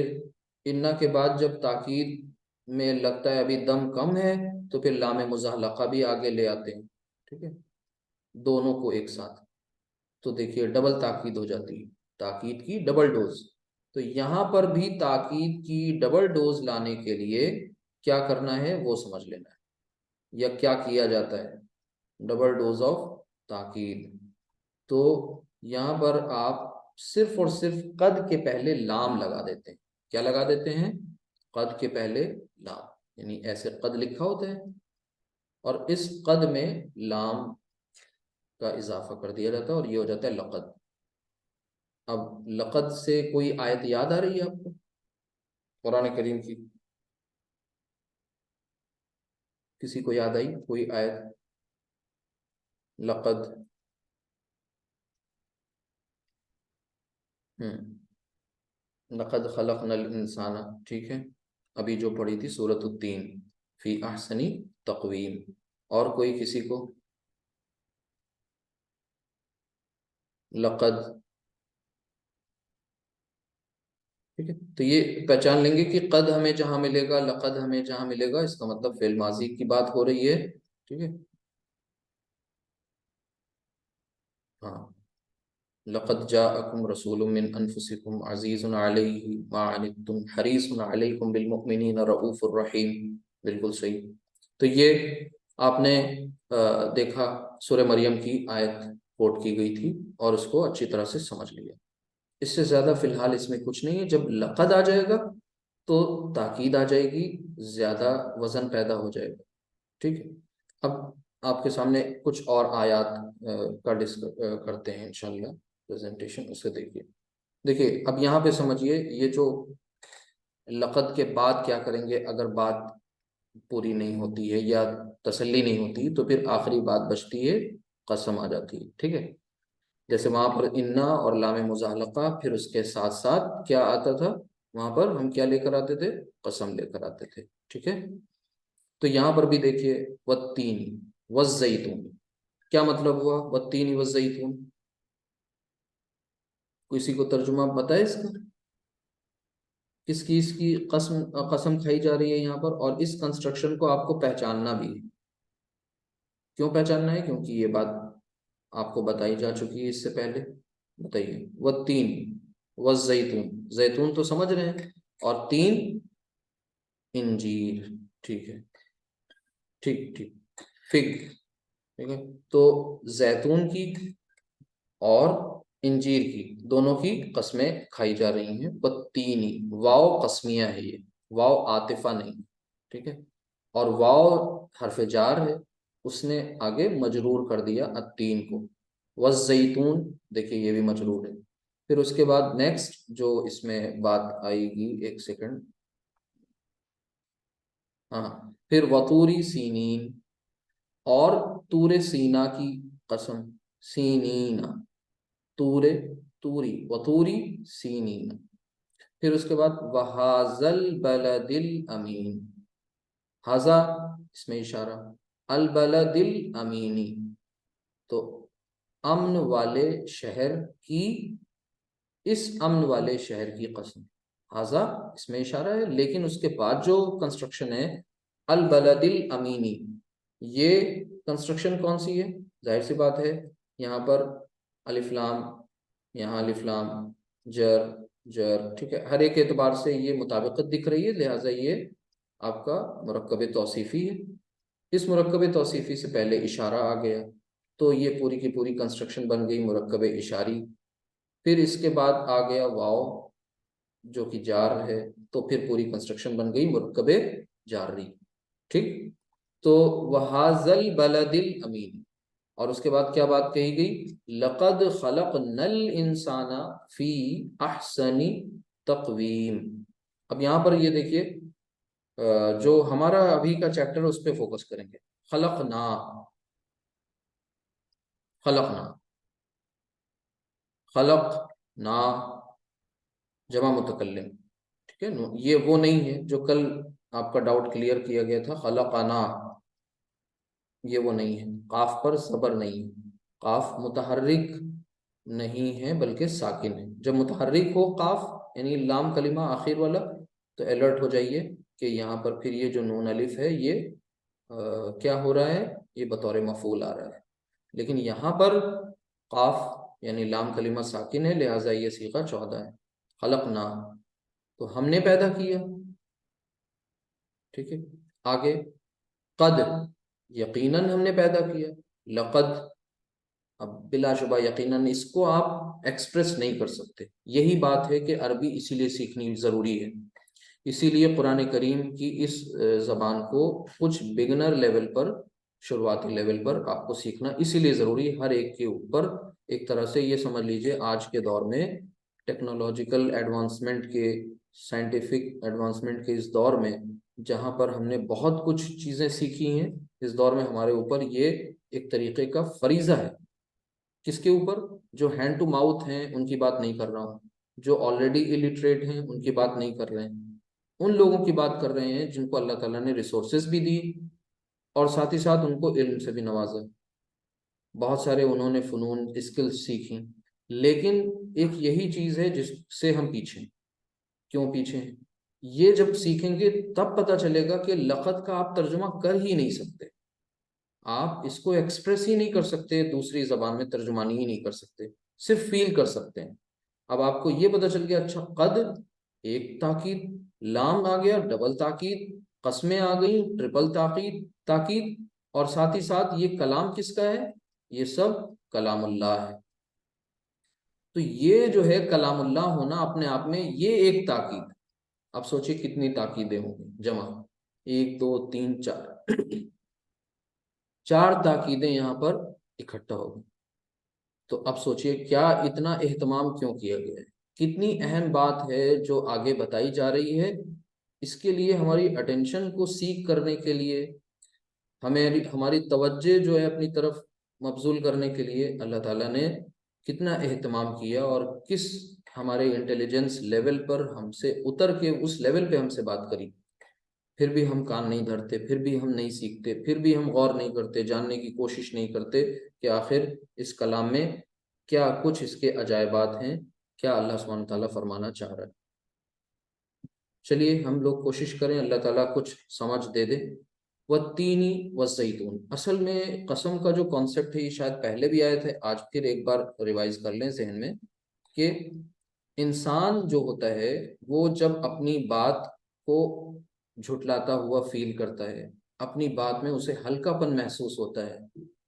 انا کے بعد جب تاکید میں لگتا ہے ابھی دم کم ہے تو پھر لام مزحلقہ بھی آگے لے آتے ہیں. ٹھیک ہے، دونوں کو ایک ساتھ. تو دیکھیے ڈبل تاکید ہو جاتی ہے، تاکید کی ڈبل ڈوز. تو یہاں پر بھی تاکید کی ڈبل ڈوز لانے کے لیے کیا کرنا ہے وہ سمجھ لینا ہے، یا کیا کیا جاتا ہے ڈبل ڈوز آف تاکید. تو یہاں پر آپ صرف اور صرف قد کے پہلے لام لگا دیتے ہیں. کیا لگا دیتے ہیں؟ قد کے پہلے لام. یعنی ایسے قد لکھا ہوتا ہے اور اس قد میں لام کا اضافہ کر دیا جاتا ہے اور یہ ہو جاتا ہے لقد. اب لقد سے کوئی آیت یاد آ رہی ہے آپ کو قرآن کریم کی؟ کسی کو یاد آئی کوئی آیت لقد؟ لقد خلقنا الانسان، ٹھیک ہے، ابھی جو پڑھی تھی سورۃ التین، فی احسنی تقویم. اور کوئی کسی کو؟ لقد، ٹھیک ہے. تو یہ پہچان لیں گے کہ قد ہمیں جہاں ملے گا، لقد ہمیں جہاں ملے گا، اس کا مطلب فعل ماضی کی بات ہو رہی ہے. ٹھیک ہے، ہاں. لقد جاءکم رسول من انفسکم عزیز علیہ ما عنتم حریص علیکم بالمؤمنین رؤوف الرحیم. بالکل صحیح. تو یہ آپ نے دیکھا سورہ مریم کی آیت کوٹ کی گئی تھی اور اس کو اچھی طرح سے سمجھ لیا. اس سے زیادہ فی الحال اس میں کچھ نہیں ہے. جب لقد آ جائے گا تو تاکید آ جائے گی، زیادہ وزن پیدا ہو جائے گا. ٹھیک ہے. اب آپ کے سامنے کچھ اور آیات کا کرتے ہیں انشاءاللہ پریزنٹیشن، اسے دیکھیے. دیکھیے اب یہاں پہ سمجھیے، یہ جو لقد کے بعد کیا کریں گے اگر بات پوری نہیں ہوتی ہے یا تسلی نہیں ہوتی، تو پھر آخری بات بچتی ہے، قسم آ جاتی ہے. ٹھیک ہے، جیسے وہاں پر انا اور لام مزحلقہ، پھر اس کے ساتھ ساتھ کیا آتا تھا وہاں پر؟ ہم کیا لے کر آتے تھے؟ قسم لے کر آتے تھے. ٹھیک ہے. تو یہاں پر بھی دیکھیے والتین والزیتون، کیا مطلب ہوا والتین والزیتون؟ کسی کو ترجمہ بتائے اس کا؟ اس کی قسم کھائی جا رہی ہے یہاں پر، اور اس کنسٹرکشن کو آپ کو پہچاننا بھی ہے. کیوں پہچاننا ہے؟ کیونکہ یہ بات آپ کو بتائی جا چکی ہے اس سے پہلے. بتائیے والتین والزیتون، زیتون تو سمجھ رہے ہیں، اور تین انجیر. ٹھیک ہے، ٹھیک ٹھیک، فگ. ٹھیک ہے. تو زیتون کی اور انجیر کی دونوں کی قسمیں کھائی جا رہی ہیں. والتینی، واو قسمیہ ہے، یہ واو عاطفہ نہیں. ٹھیک ہے. اور واو حرف جار ہے، اس نے آگے مجرور کر دیا التین کو. والزیتون، دیکھیے یہ بھی مجرور ہے. پھر اس کے بعد نیکسٹ جو اس میں بات آئے گی، ایک سیکنڈ، ہاں، پھر وطوری سینین، اور تور سینا کی قسم. سینین، تور، توری، وطوری سینین. پھر اس کے بعد وحازل بلد الامین، حاضا اس میں اشارہ، البلد الامینی، تو امن والے شہر کی، اس امن والے شہر کی قسم. حاضا اس میں اشارہ ہے، لیکن اس کے بعد جو کنسٹرکشن ہے البلد الامینی، یہ کنسٹرکشن کون سی ہے؟ ظاہر سی بات ہے یہاں پر الف لام، یہاں الف لام، جر جر. ٹھیک ہے، ہر ایک اعتبار سے یہ مطابقت دکھ رہی ہے، لہٰذا یہ آپ کا مرکب توصیفی ہے. اس مرکب توصیفی سے پہلے اشارہ آ گیا تو یہ پوری کی پوری کنسٹرکشن بن گئی مرکب اشاری. پھر اس کے بعد آ گیا واو جو کہ جار ہے، تو پھر پوری کنسٹرکشن بن گئی مرکب جاری. ٹھیک. تو وحازل بلد الامین، اور اس کے بعد کیا بات کہی گئی؟ لقد خلقنا الانسان فی احسن تقویم. اب یہاں پر یہ دیکھیے جو ہمارا ابھی کا چیپٹر اس پہ فوکس کریں گے. خلقنا، خلقنا، خلقنا جمع متکلم. ٹھیک ہے، یہ وہ نہیں ہے جو کل آپ کا ڈاؤٹ کلیئر کیا گیا تھا. خلقنا یہ وہ نہیں ہے. قاف پر صبر نہیں ہے. قاف متحرک نہیں ہے بلکہ ساکن ہے. جب متحرک ہو قاف یعنی لام کلمہ آخر والا تو الرٹ ہو جائیے کہ یہاں پر پھر یہ جو نون الف ہے یہ کیا ہو رہا ہے، یہ بطور مفعول آ رہا ہے. لیکن یہاں پر قاف یعنی لام کلمہ ساکن ہے، لہٰذا یہ صیغہ 14 ہے. خلقنا تو ہم نے پیدا کیا. ٹھیک ہے، آگے قد یقیناً ہم نے پیدا کیا. لقد اب بلا شبہ یقیناً اس کو آپ ایکسپریس نہیں کر سکتے. یہی بات ہے کہ عربی اسی لیے سیکھنی ضروری ہے. اسی لیے قرآن کریم کی اس زبان کو کچھ بگنر لیول پر، شروعاتی لیول پر آپ کو سیکھنا اسی لیے ضروری ہے. ہر ایک کے اوپر ایک طرح سے یہ سمجھ لیجئے آج کے دور میں ٹیکنالوجیکل ایڈوانسمنٹ کے، سائنٹیفک ایڈوانسمنٹ کے اس دور میں جہاں پر ہم نے بہت کچھ چیزیں سیکھی ہیں، اس دور میں ہمارے اوپر یہ ایک طریقے کا فریضہ ہے. کس کے اوپر؟ جو ہینڈ ٹو ماؤتھ ہیں ان کی بات نہیں کر رہا ہوں، جو آلریڈی الٹریٹ ہیں ان کی بات نہیں کر رہے ہیں، ان لوگوں کی بات کر رہے ہیں جن کو اللہ تعالیٰ نے ریسورسز بھی دی اور ساتھ ہی ساتھ ان کو علم سے بھی نوازا. بہت سارے انہوں نے فنون اسکلز سیکھی، لیکن ایک یہی چیز ہے جس سے ہم پیچھے ہیں. کیوں پیچھے ہیں؟ یہ جب سیکھیں گے تب پتہ چلے گا کہ لقد کا آپ ترجمہ کر ہی نہیں سکتے. آپ اس کو ایکسپریس ہی نہیں کر سکتے، دوسری زبان میں ترجمانی ہی نہیں کر سکتے، صرف فیل کر سکتے ہیں. اب آپ کو یہ پتہ چل گیا، اچھا قد ایک تاکید، لام آ گیا ڈبل تاکید، قسمیں آ گئیں ٹرپل تاکید تاکید، اور ساتھ ہی ساتھ یہ کلام کس کا ہے؟ یہ سب کلام اللہ ہے. تو یہ جو ہے کلام اللہ ہونا اپنے آپ میں یہ ایک تاکید. اب سوچیں کتنی تاکیدیں ہوں گی جمع، 1 2 3 4 4 تاکیدیں یہاں پر اکٹھا ہو گئی. تو اب سوچئے کیا اتنا اہتمام کیوں کیا گیا ہے، کتنی اہم بات ہے جو آگے بتائی جا رہی ہے. اس کے لیے ہماری اٹینشن کو سیکھ کرنے کے لیے، ہماری توجہ جو ہے اپنی طرف مبذول کرنے کے لیے اللہ تعالیٰ نے کتنا اہتمام کیا اور کس ہمارے انٹیلیجنس لیول پر ہم سے اتر کے اس لیول پہ ہم سے بات کری. پھر بھی ہم کان نہیں دھرتے، پھر بھی ہم نہیں سیکھتے، پھر بھی ہم غور نہیں کرتے، جاننے کی کوشش نہیں کرتے کہ آخر اس کلام میں کیا کچھ اس کے عجائبات ہیں، کیا اللہ سبحانہ تعالیٰ فرمانا چاہ رہا ہے. چلیے ہم لوگ کوشش کریں اللہ تعالیٰ کچھ سمجھ دے دے. والتینی والزیتون، اصل میں قسم کا جو کانسیپٹ ہے یہ شاید پہلے بھی آئے تھے، آج پھر ایک بار ریوائز کر لیں ذہن میں کہ انسان جو ہوتا ہے وہ جب اپنی بات کو جھٹلاتا ہوا فیل کرتا ہے، اپنی بات میں اسے ہلکا پن محسوس ہوتا ہے،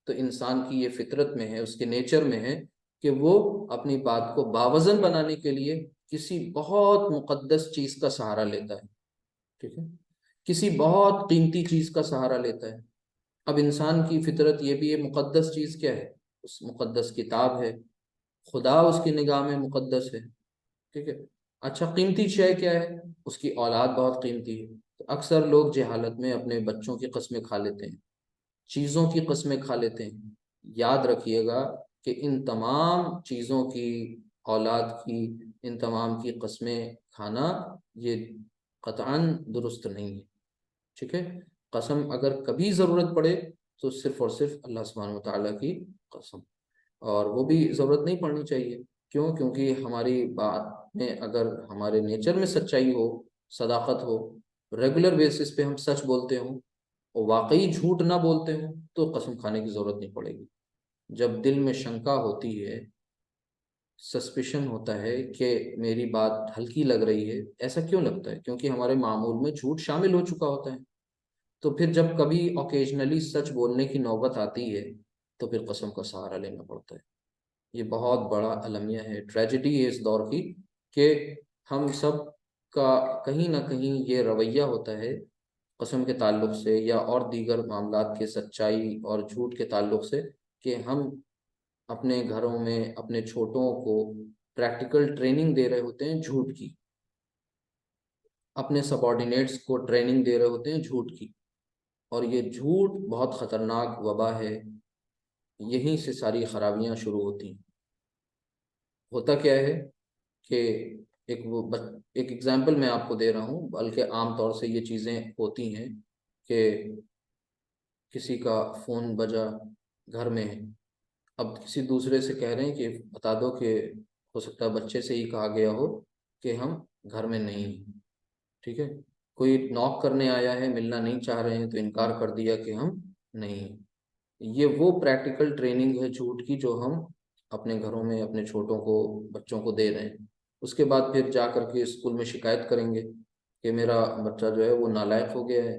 تو انسان کی یہ فطرت میں ہے، اس کے نیچر میں ہے کہ وہ اپنی بات کو باوزن بنانے کے لیے کسی بہت مقدس چیز کا سہارا لیتا ہے. ٹھیک ہے، کسی بہت قیمتی چیز کا سہارا لیتا ہے. اب انسان کی فطرت یہ بھی ہے، مقدس چیز کیا ہے؟ اس مقدس کتاب ہے، خدا اس کی نگاہ میں مقدس ہے. ٹھیک ہے، اچھا قیمتی شے کیا ہے؟ اس کی اولاد بہت قیمتی ہے. تو اکثر لوگ جہالت میں اپنے بچوں کی قسمیں کھا لیتے ہیں، چیزوں کی قسمیں کھا لیتے ہیں. یاد رکھیے گا کہ ان تمام چیزوں کی، اولاد کی، ان تمام کی قسمیں کھانا یہ قطعاً درست نہیں ہے. ٹھیک ہے، قسم اگر کبھی ضرورت پڑے تو صرف اور صرف اللہ سبحانہ وتعالیٰ کی قسم، اور وہ بھی ضرورت نہیں پڑنی چاہیے. کیوں؟ کیونکہ ہماری بات میں اگر ہمارے نیچر میں سچائی ہو، صداقت ہو، ریگولر بیسس پہ ہم سچ بولتے ہوں اور واقعی جھوٹ نہ بولتے ہوں تو قسم کھانے کی ضرورت نہیں پڑے گی. جب دل میں شنکا ہوتی ہے، سسپیشن ہوتا ہے کہ میری بات ہلکی لگ رہی ہے، ایسا کیوں لگتا ہے؟ کیونکہ ہمارے معمول میں جھوٹ شامل ہو چکا ہوتا ہے. تو پھر جب کبھی اوکیجنلی سچ بولنے کی نوبت آتی ہے تو پھر قسم کا سہارا لینا پڑتا ہے. یہ بہت بڑا المیہ ہے، ٹریجڈی ہے اس دور کی کہ ہم سب کا کہیں نہ کہیں یہ رویہ ہوتا ہے قسم کے تعلق سے یا اور دیگر معاملات کے سچائی اور جھوٹ کے تعلق سے کہ ہم اپنے گھروں میں اپنے چھوٹوں کو پریکٹیکل ٹریننگ دے رہے ہوتے ہیں جھوٹ کی. اپنے سبارڈینیٹس کو ٹریننگ دے رہے ہوتے ہیں جھوٹ کی، اور یہ جھوٹ بہت خطرناک وبا ہے، یہیں سے ساری خرابیاں شروع ہوتی ہیں۔ ہوتا کیا ہے کہ ایک ایگزامپل میں آپ کو دے رہا ہوں، بلکہ عام طور سے یہ چیزیں ہوتی ہیں کہ کسی کا فون بجا گھر میں، اب کسی دوسرے سے کہہ رہے ہیں کہ بتا دو کہ ہو سکتا ہے بچے سے ہی کہا گیا ہو کہ ہم گھر میں نہیں ہیں، ٹھیک ہے، کوئی ناک کرنے آیا ہے، ملنا نہیں چاہ رہے ہیں تو انکار کر دیا کہ ہم نہیں ہیں۔ یہ وہ پریکٹیکل ٹریننگ ہے جھوٹ کی جو ہم اپنے گھروں میں اپنے چھوٹوں کو، بچوں کو دے رہے ہیں۔ اس کے بعد پھر جا کر کے اسکول میں شکایت کریں گے کہ میرا بچہ جو ہے وہ نالائق ہو گیا ہے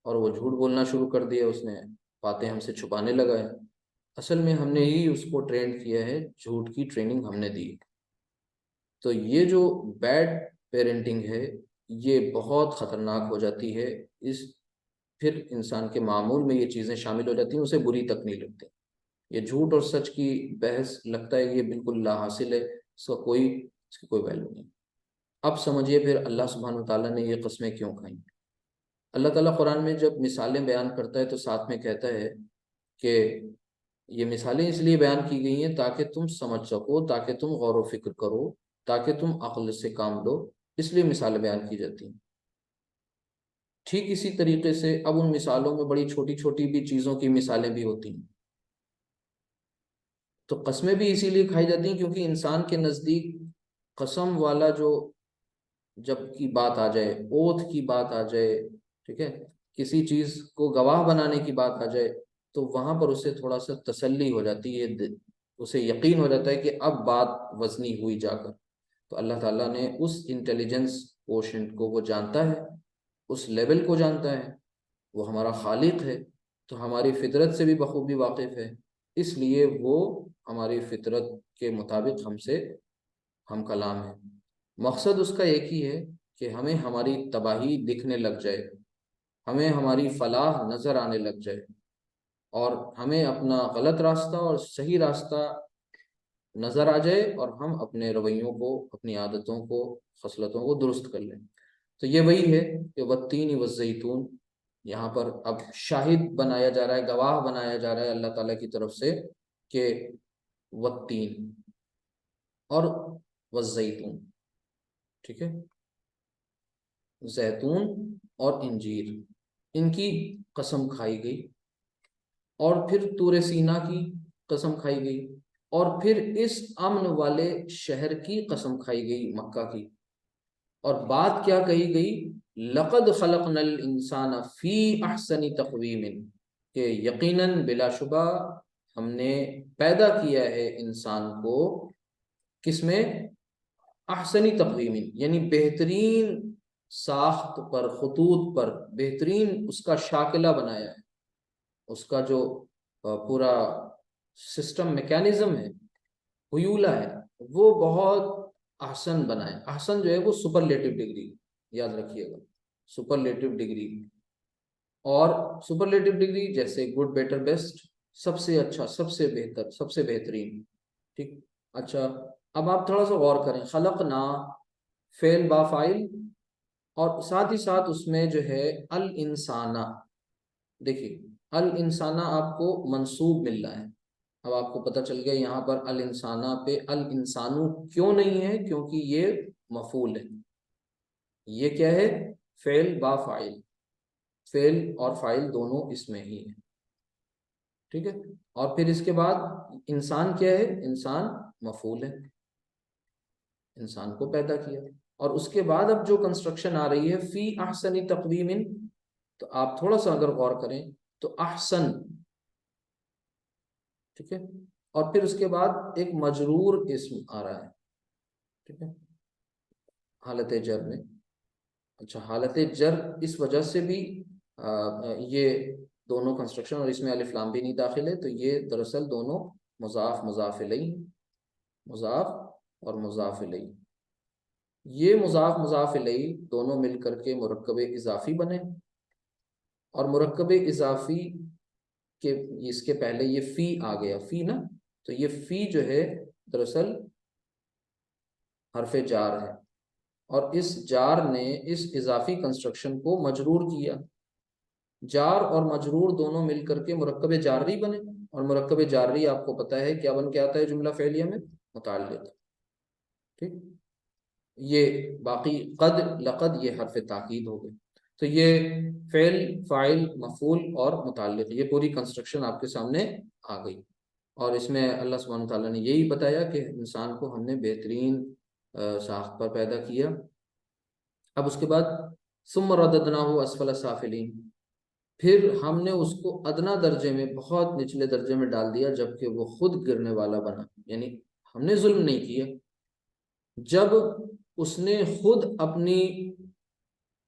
اور وہ جھوٹ بولنا شروع کر دیا، اس نے باتیں ہم سے چھپانے لگا ہے۔ اصل میں ہم نے ہی اس کو ٹرین کیا ہے، جھوٹ کی ٹریننگ ہم نے دی۔ تو یہ جو بیڈ پیرنٹنگ ہے یہ بہت خطرناک ہو جاتی ہے، پھر انسان کے معمول میں یہ چیزیں شامل ہو جاتی ہیں، اسے بری تک نہیں لگتی۔ یہ جھوٹ اور سچ کی بحث لگتا ہے یہ بالکل لا حاصل ہے، اس کی کوئی ویلیو نہیں۔ اب سمجھیے پھر اللہ سبحانہ وتعالیٰ نے یہ قسمیں کیوں کھائیں۔ اللہ تعالیٰ قرآن میں جب مثالیں بیان کرتا ہے تو ساتھ میں کہتا ہے کہ یہ مثالیں اس لیے بیان کی گئی ہیں تاکہ تم سمجھ سکو، تاکہ تم غور و فکر کرو، تاکہ تم عقل سے کام لو، اس لیے مثالیں بیان کی جاتی ہیں۔ ٹھیک اسی طریقے سے اب ان مثالوں میں بڑی چھوٹی چھوٹی بھی چیزوں کی مثالیں بھی ہوتی ہیں۔ تو قسمیں بھی اسی لیے کھائی جاتی ہیں کیونکہ انسان کے نزدیک قسم والا جب کی بات آ جائے، اوتھ کی بات آ جائے، ٹھیک ہے، کسی چیز کو گواہ بنانے کی بات آ جائے تو وہاں پر اسے تھوڑا سا تسلی ہو جاتی ہے، اسے یقین ہو جاتا ہے کہ اب بات وزنی ہوئی جا کر۔ تو اللہ تعالیٰ نے اس انٹیلیجنس کوشنٹ کو وہ جانتا ہے، اس لیول کو جانتا ہے، وہ ہمارا خالق ہے تو ہماری فطرت سے بھی بخوبی واقف ہے، اس لیے وہ ہماری فطرت کے مطابق ہم کلام ہیں۔ مقصد اس کا ایک ہی ہے کہ ہمیں ہماری تباہی دکھنے لگ جائے، ہمیں ہماری فلاح نظر آنے لگ جائے، اور ہمیں اپنا غلط راستہ اور صحیح راستہ نظر آ جائے، اور ہم اپنے رویوں کو، اپنی عادتوں کو، خصلتوں کو درست کر لیں۔ تو یہ وہی ہے کہ والتین والزیتون، یہاں پر اب شاہد بنایا جا رہا ہے، گواہ بنایا جا رہا ہے اللہ تعالیٰ کی طرف سے کہ والتین اور والزیتون، ٹھیک ہے، زیتون اور انجیر، ان کی قسم کھائی گئی، اور پھر طور سینا کی قسم کھائی گئی، اور پھر اس امن والے شہر کی قسم کھائی گئی، مکہ کی۔ اور بات کیا کہی گئی؟ لقد خلقنا الانسان فی احسن تقویم، کہ یقیناً بلا شبہ ہم نے پیدا کیا ہے انسان کو کس میں؟ احسنی تقویم، یعنی بہترین ساخت پر، خطوط پر، بہترین اس کا شاکلہ بنایا ہے، اس کا جو پورا سسٹم میکینزم ہے، حیولہ ہے، وہ بہت احسن بنائے۔ احسن جو ہے وہ سپرلیٹو ڈگری، یاد رکھیے گا، سپرلیٹو ڈگری، اور سپرلیٹو ڈگری جیسے گڈ، بیٹر، بیسٹ، سب سے اچھا، سب سے بہتر، سب سے بہترین، ٹھیک۔ اچھا اب آپ تھوڑا سا غور کریں، خلقنا فعل با فاعل، اور ساتھ ہی ساتھ اس میں جو ہے الانسانہ، دیکھیے الانسانہ آپ کو منصوب مل رہا ہے۔ اب آپ کو پتہ چل گیا یہاں پر الانسانہ پہ الانسانو کیوں نہیں ہے، کیونکہ یہ مفعول ہے۔ یہ کیا ہے؟ فعل با فاعل، فعل اور فاعل دونوں اس میں ہی ہیں، ٹھیک ہے۔ اور پھر اس کے بعد انسان کیا ہے؟ انسان مفعول ہے، انسان کو پیدا کیا۔ اور اس کے بعد اب جو کنسٹرکشن آ رہی ہے فی احسن تقویم، تو آپ تھوڑا سا اگر غور کریں تو احسن، ٹھیک ہے، اور پھر اس کے بعد ایک مجرور اسم آ رہا ہے، ٹھیک ہے، حالت جر میں۔ اچھا حالت جر اس وجہ سے بھی یہ دونوں کنسٹرکشن، اور اس میں الف لام بھی نہیں داخل ہے، تو یہ دراصل دونوں مضاف مضاف الیہ، مضاف اور مضاف الیہ، یہ مضاف مضاف الیہ دونوں مل کر کے مرکب اضافی بنے، اور مرکب اضافی کہ اس کے پہلے یہ فی آ گیا، فی نا، تو یہ فی جو ہے دراصل حرف جار ہے، اور اس جار نے اس اضافی کنسٹرکشن کو مجرور کیا. جار اور مجرور دونوں مل کر کے مرکب جاری بنے، اور مرکب جاری آپ کو پتہ ہے کیا بن کے آتا ہے جملہ فعلیہ میں؟ متعلق. ٹھیک، یہ باقی قد لقد یہ حرف تاکید ہو گئے. تو یہ فعل فاعل مفعول اور متعلق یہ پوری کنسٹرکشن آپ کے سامنے آ گئی. اور اس میں اللہ سبحانہ تعالیٰ نے یہی بتایا کہ انسان کو ہم نے بہترین ساخت پر پیدا کیا. اب اس کے بعد ثم رددناہ اسفل سافلین، پھر ہم نے اس کو ادنا درجے میں، بہت نچلے درجے میں ڈال دیا جبکہ وہ خود گرنے والا بنا. یعنی ہم نے ظلم نہیں کیا، جب اس نے خود اپنی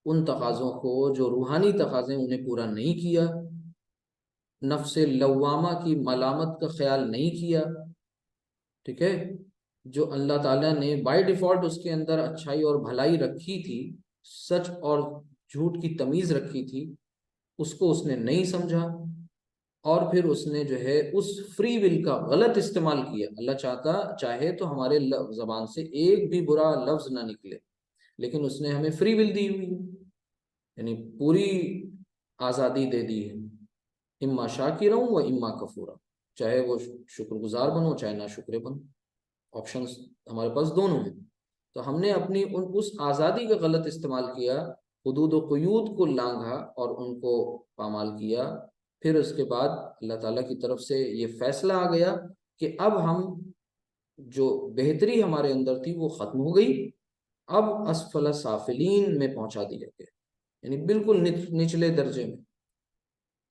ان تقاضوں کو جو روحانی تقاضے انہیں پورا نہیں کیا، نفس لوامہ کی ملامت کا خیال نہیں کیا. ٹھیک ہے، جو اللہ تعالیٰ نے بائی ڈیفالٹ اس کے اندر اچھائی اور بھلائی رکھی تھی، سچ اور جھوٹ کی تمیز رکھی تھی، اس کو اس نے نہیں سمجھا، اور پھر اس نے جو ہے اس فری ول کا غلط استعمال کیا. اللہ چاہے تو ہمارے زبان سے ایک بھی برا لفظ نہ نکلے، لیکن اس نے ہمیں فری ول دی ہوئی ہے، یعنی پوری آزادی دے دی ہے. اما شاکرا و اما کفورا، چاہے وہ شکر گزار بنو چاہے نہ شکر بنو، آپشنز ہمارے پاس دونوں ہیں. تو ہم نے اپنی اس آزادی کا غلط استعمال کیا، حدود و قیود کو لانگھا اور ان کو پامال کیا. پھر اس کے بعد اللہ تعالیٰ کی طرف سے یہ فیصلہ آ گیا کہ اب ہم جو بہتری ہمارے اندر تھی وہ ختم ہو گئی، اب اسفل سافلین میں پہنچا دیا گیا، یعنی بالکل نچلے درجے میں.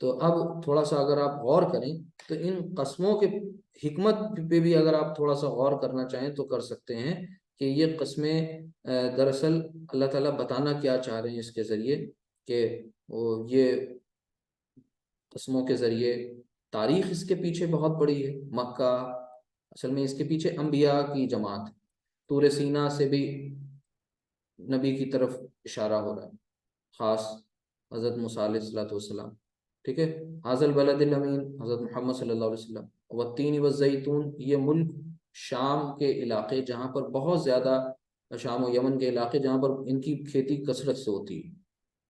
تو اب تھوڑا سا اگر آپ غور کریں تو ان قسموں کے حکمت پہ بھی اگر آپ تھوڑا سا غور کرنا چاہیں تو کر سکتے ہیں کہ یہ قسمیں دراصل اللہ تعالیٰ بتانا کیا چاہ رہے ہیں اس کے ذریعے، کہ یہ قسموں کے ذریعے تاریخ اس کے پیچھے بہت بڑی ہے. مکہ اصل میں اس کے پیچھے انبیاء کی جماعت، طور سینا سے بھی نبی کی طرف اشارہ ہو رہا ہے، خاص حضرت موسیٰ علیہ السلام. ٹھیک ہے، حاضر البلد الامین حضرت محمد صلی اللہ علیہ وسلم. والتین والزیتون، یہ ملک شام کے علاقے جہاں پر بہت زیادہ، شام و یمن کے علاقے جہاں پر ان کی کھیتی کثرت سے ہوتی ہے،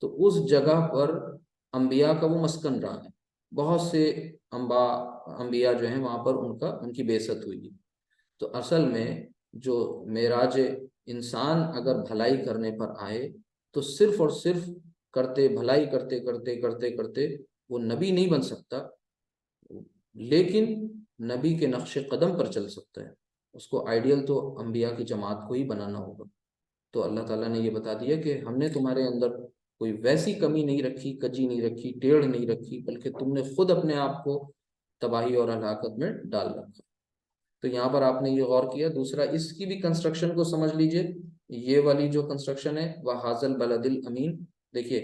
تو اس جگہ پر انبیاء کا وہ مسکن رہا ہے. بہت سے انبیاء جو ہیں وہاں پر ان کی بعثت ہوئی ہے. تو اصل میں جو معراج انسان اگر بھلائی کرنے پر آئے تو صرف اور صرف بھلائی کرتے کرتے کرتے کرتے وہ نبی نہیں بن سکتا، لیکن نبی کے نقش قدم پر چل سکتا ہے. اس کو آئیڈیل تو انبیاء کی جماعت کو ہی بنانا ہوگا. تو اللہ تعالیٰ نے یہ بتا دیا کہ ہم نے تمہارے اندر کوئی ویسی کمی نہیں رکھی، کجی نہیں رکھی، ٹیڑھ نہیں رکھی، بلکہ تم نے خود اپنے آپ کو تباہی اور ہلاکت میں ڈال رکھا. تو یہاں پر آپ نے یہ غور کیا. دوسرا، اس کی بھی کنسٹرکشن کو سمجھ لیجئے. یہ والی جو کنسٹرکشن ہے وَهَذَا الْبَلَدِ الْأَمِينَ، دیکھیے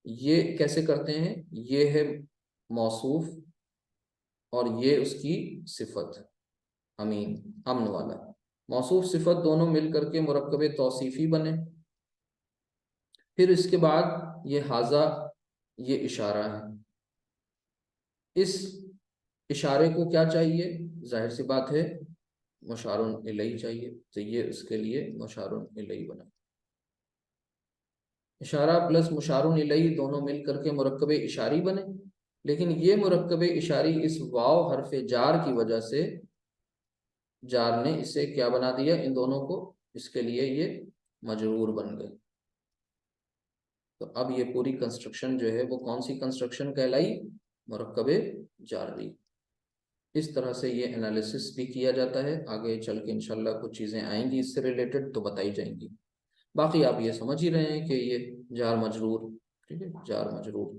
یہ کیسے کرتے ہیں، یہ ہے موصوف اور یہ اس کی صفت، امین امن والا. موصوف صفت دونوں مل کر کے مرکب توصیفی بنے. پھر اس کے بعد یہ حاضہ، یہ اشارہ ہے. اس اشارے کو کیا چاہیے؟ ظاہر سی بات ہے مشار الیہ چاہیے، تو یہ اس کے لیے مشار الیہ بنا. اشارہ پلس مشار الیہ دونوں مل کر کے مرکب اشاری بنے، لیکن یہ مرکب اشاری اس واو حرف جار کی وجہ سے جار نے اسے کیا بنا دیا، ان دونوں کو، اس کے لیے یہ مجرور بن گئے. تو اب یہ پوری کنسٹرکشن جو ہے وہ کون سی کنسٹرکشن کہلائی؟ مرکب جاری. اس طرح سے یہ انالیسس بھی کیا جاتا ہے. آگے چل کے انشاءاللہ کچھ چیزیں آئیں گی اس سے ریلیٹڈ تو بتائی جائیں گی. باقی آپ یہ سمجھ ہی رہے ہیں کہ یہ جار مجرور، ٹھیک ہے، جار مجرور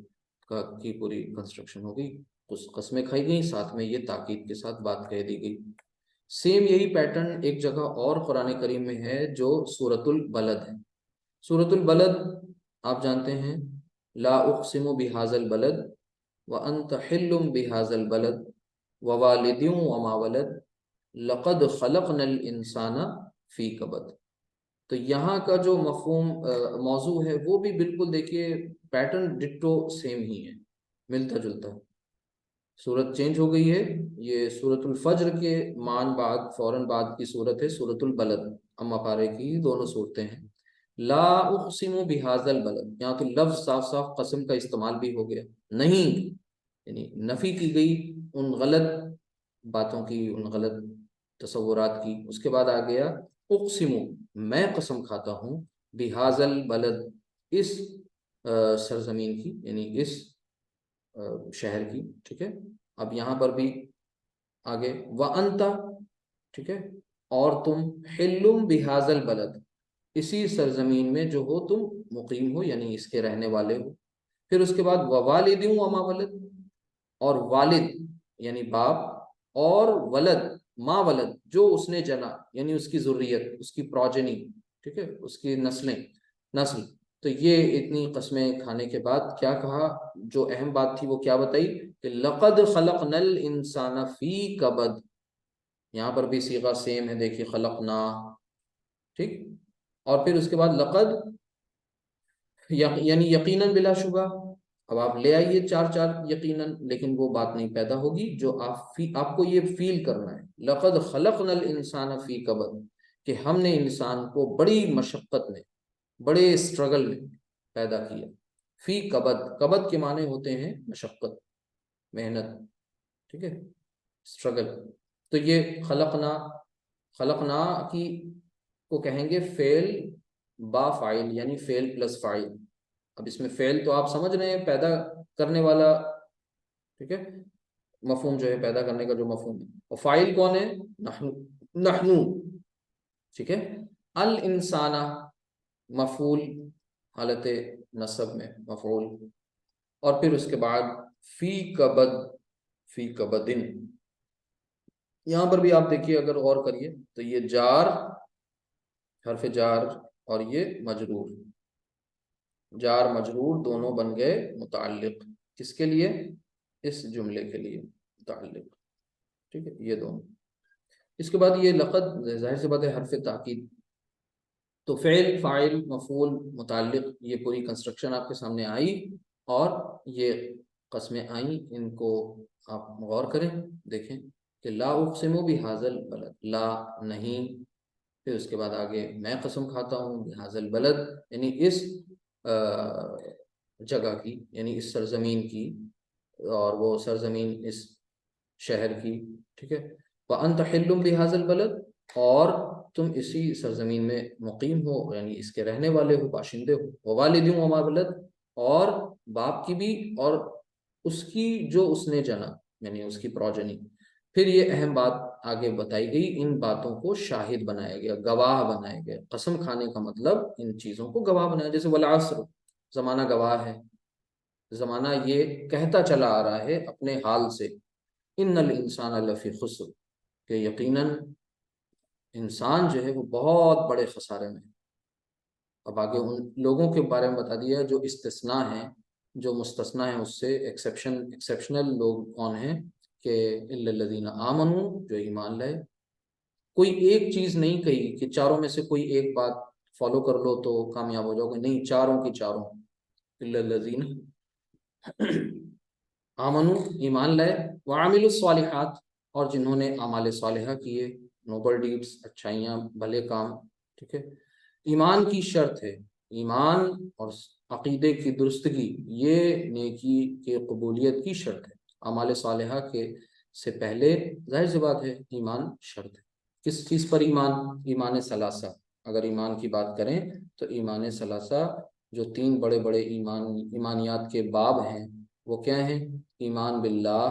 کی پوری کنسٹرکشن ہو گئی. کچھ قسمیں کھائی گئیں، ساتھ میں یہ تاکید کے ساتھ بات کہہ دی گئی. سیم یہی پیٹرن ایک جگہ اور قرآن کریم میں ہے جو سورۃ البلد ہے. سورۃ البلد آپ جانتے ہیں، لا اقسم بہذا البلد وانت حل بہذا البلد ووالد وما ولد لقد خلقنا الانسان فی کبد. تو یہاں کا جو مفہوم موضوع ہے وہ بھی بالکل دیکھیے پیٹرن ڈٹو سیم ہی ہے، ملتا جلتا ہے. صورت چینج ہو گئی ہے. یہ سورۃ الفجر کے فوراً بعد کی صورت ہے سورۃ البلد. اما پارے کی دونوں صورتیں ہیں. لا اقسم بہذا البلد، یہاں تو لفظ صاف صاف قسم کا استعمال بھی ہو گیا، نہیں، یعنی نفی کی گئی ان غلط باتوں کی، ان غلط تصورات کی۔ اس کے بعد آ گیا اقسم، میں قسم کھاتا ہوں، بہذا البلد، اس سرزمین کی، یعنی اس شہر کی، ٹھیک ہے۔ اب یہاں پر بھی آگے وَأَنْتَ، ٹھیک ہے، اور تم، حلم بہذا البلد، اسی سرزمین میں جو ہو تم مقیم ہو، یعنی اس کے رہنے والے ہو۔ پھر اس کے بعد ووالد وما ولد، اور والد یعنی باپ، اور ولد ما ولد، جو اس نے جنا، یعنی اس کی ذریت، اس کی پروجنی، ٹھیک ہے، اس کی نسل۔ تو یہ اتنی قسمیں کھانے کے بعد کیا کہا، جو اہم بات تھی وہ کیا بتائی کہ لقد خلقنا الانسان فی کبد، یہاں پر بھی صیغہ سیم ہے، دیکھیے خلقنا، ٹھیک۔ اور پھر اس کے بعد لقد، یعنی یقیناً بلا شبہ، اب آپ لے آئیے چار چار یقیناً، لیکن وہ بات نہیں پیدا ہوگی جو آپ کو یہ فیل کرنا ہے۔ لقد خلقنا الانسان فی کبد، کہ ہم نے انسان کو بڑی مشقت میں، بڑے اسٹرگل میں پیدا کیا۔ فی کبد، کبد کے معنی ہوتے ہیں مشقت، محنت، ٹھیک ہے، اسٹرگل۔ تو یہ خلقنا کی کو کہیں گے فعل با فاعل، یعنی فعل پلس فاعل۔ اب اس میں فعل تو آپ سمجھ رہے ہیں، پیدا کرنے والا، ٹھیک ہے، مفہوم جو ہے پیدا کرنے کا جو مفہوم ہے، اور فاعل کون ہے، نحنو، ٹھیک ہے۔ الانسان مفعول حالت نصب میں مفعول، اور پھر اس کے بعد فی کبد، فی کبدن، یہاں پر بھی آپ دیکھیے اگر غور کریے تو یہ جار، حرف جار، اور یہ مجرور، جار مجرور دونوں بن گئے متعلق، کس کے لیے، اس جملے کے لیے متعلق، ٹھیک ہے، یہ دونوں۔ اس کے بعد یہ لقد، ظاہر سی بات ہے حرف تاکید، تو فعل فاعل مفعول متعلق، یہ پوری کنسٹرکشن آپ کے سامنے آئی، اور یہ قسمیں آئیں، ان کو آپ غور کریں، دیکھیں کہ لا اقسم بہذا البلد، لا نہیں، پھر اس کے بعد آگے میں قسم کھاتا ہوں بہذا البلد، یعنی اس جگہ کی، یعنی اس سرزمین کی، اور وہ سرزمین اس شہر کی، ٹھیک ہے۔ وَأَنْتَ حِلٌّ بِهَذَا الْبَلَدِ، اور تم اسی سرزمین میں مقیم ہو، یعنی اس کے رہنے والے ہو، باشندے ہو۔ وَوَالِدٍ وَمَا وَلَدَ، اور باپ کی بھی، اور اس کی جو اس نے جنا، یعنی اس کی پروجنی۔ پھر یہ اہم بات آگے بتائی گئی، ان باتوں کو شاہد بنایا گیا، گواہ بنایا گیا۔ قسم کھانے کا مطلب ان چیزوں کو گواہ بنایا، جیسے والعصر، زمانہ گواہ ہے، زمانہ یہ کہتا چلا آ رہا ہے اپنے حال سے، ان الانسان لفی خسر، کہ یقیناً انسان جو ہے وہ بہت بڑے خسارے میں ہے۔ اب آگے ان لوگوں کے بارے میں بتا دیا جو استثناء ہیں، جو مستثنیٰ ہیں اس سے، ایکسیپشنل لوگ کون ہیں، کہ الا الذین آمنوا، جو ایمان لائے۔ کوئی ایک چیز نہیں کہی کہ چاروں میں سے کوئی ایک بات فالو کر لو تو کامیاب ہو جاؤ گے، نہیں، چاروں کی چاروں، الا الذین آمنوا، ایمان لائے، وعملوا الصالحات، اور جنہوں نے اعمال صالحہ کیے، نوبل ڈیڈز، اچھائیاں، بھلے کام، ٹھیک ہے۔ ایمان کی شرط ہے، ایمان اور عقیدے کی درستگی، یہ نیکی کے قبولیت کی شرط ہے۔ اعمال صالحہ کے سے پہلے ظاہر سی بات ہے ایمان شرط ہے۔ کس چیز پر ایمان، ایمان ثلاثہ، اگر ایمان کی بات کریں تو ایمان ثلاثہ، جو تین بڑے بڑے ایمانیات کے باب ہیں، وہ کیا ہیں، ایمان باللہ،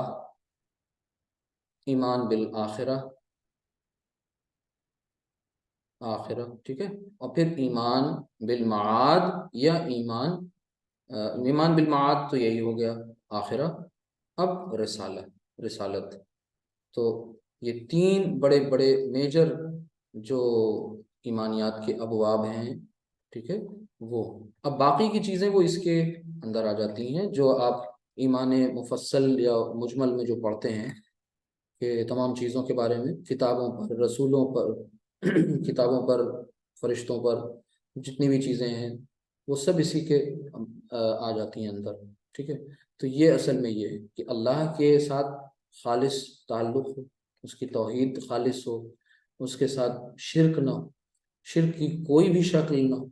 ایمان بالآخرہ، آخرہ، ٹھیک ہے، اور پھر ایمان بالمعاد، یا ایمان بالمعاد تو یہی ہو گیا آخرہ۔ اب رسالت، تو یہ تین بڑے بڑے میجر جو ایمانیات کے ابواب ہیں، ٹھیک ہے، وہ اب باقی کی چیزیں وہ اس کے اندر آ جاتی ہیں، جو آپ ایمان مفصل یا مجمل میں جو پڑھتے ہیں، کہ تمام چیزوں کے بارے میں، کتابوں پر، رسولوں پر، کتابوں پر، فرشتوں پر، جتنی بھی چیزیں ہیں وہ سب اسی کے آ جاتی ہیں اندر، ٹھیک ہے۔ تو یہ اصل میں یہ ہے کہ اللہ کے ساتھ خالص تعلق ہو، اس کی توحید خالص ہو، اس کے ساتھ شرک نہ ہو، شرک کی کوئی بھی شکل نہ ہو،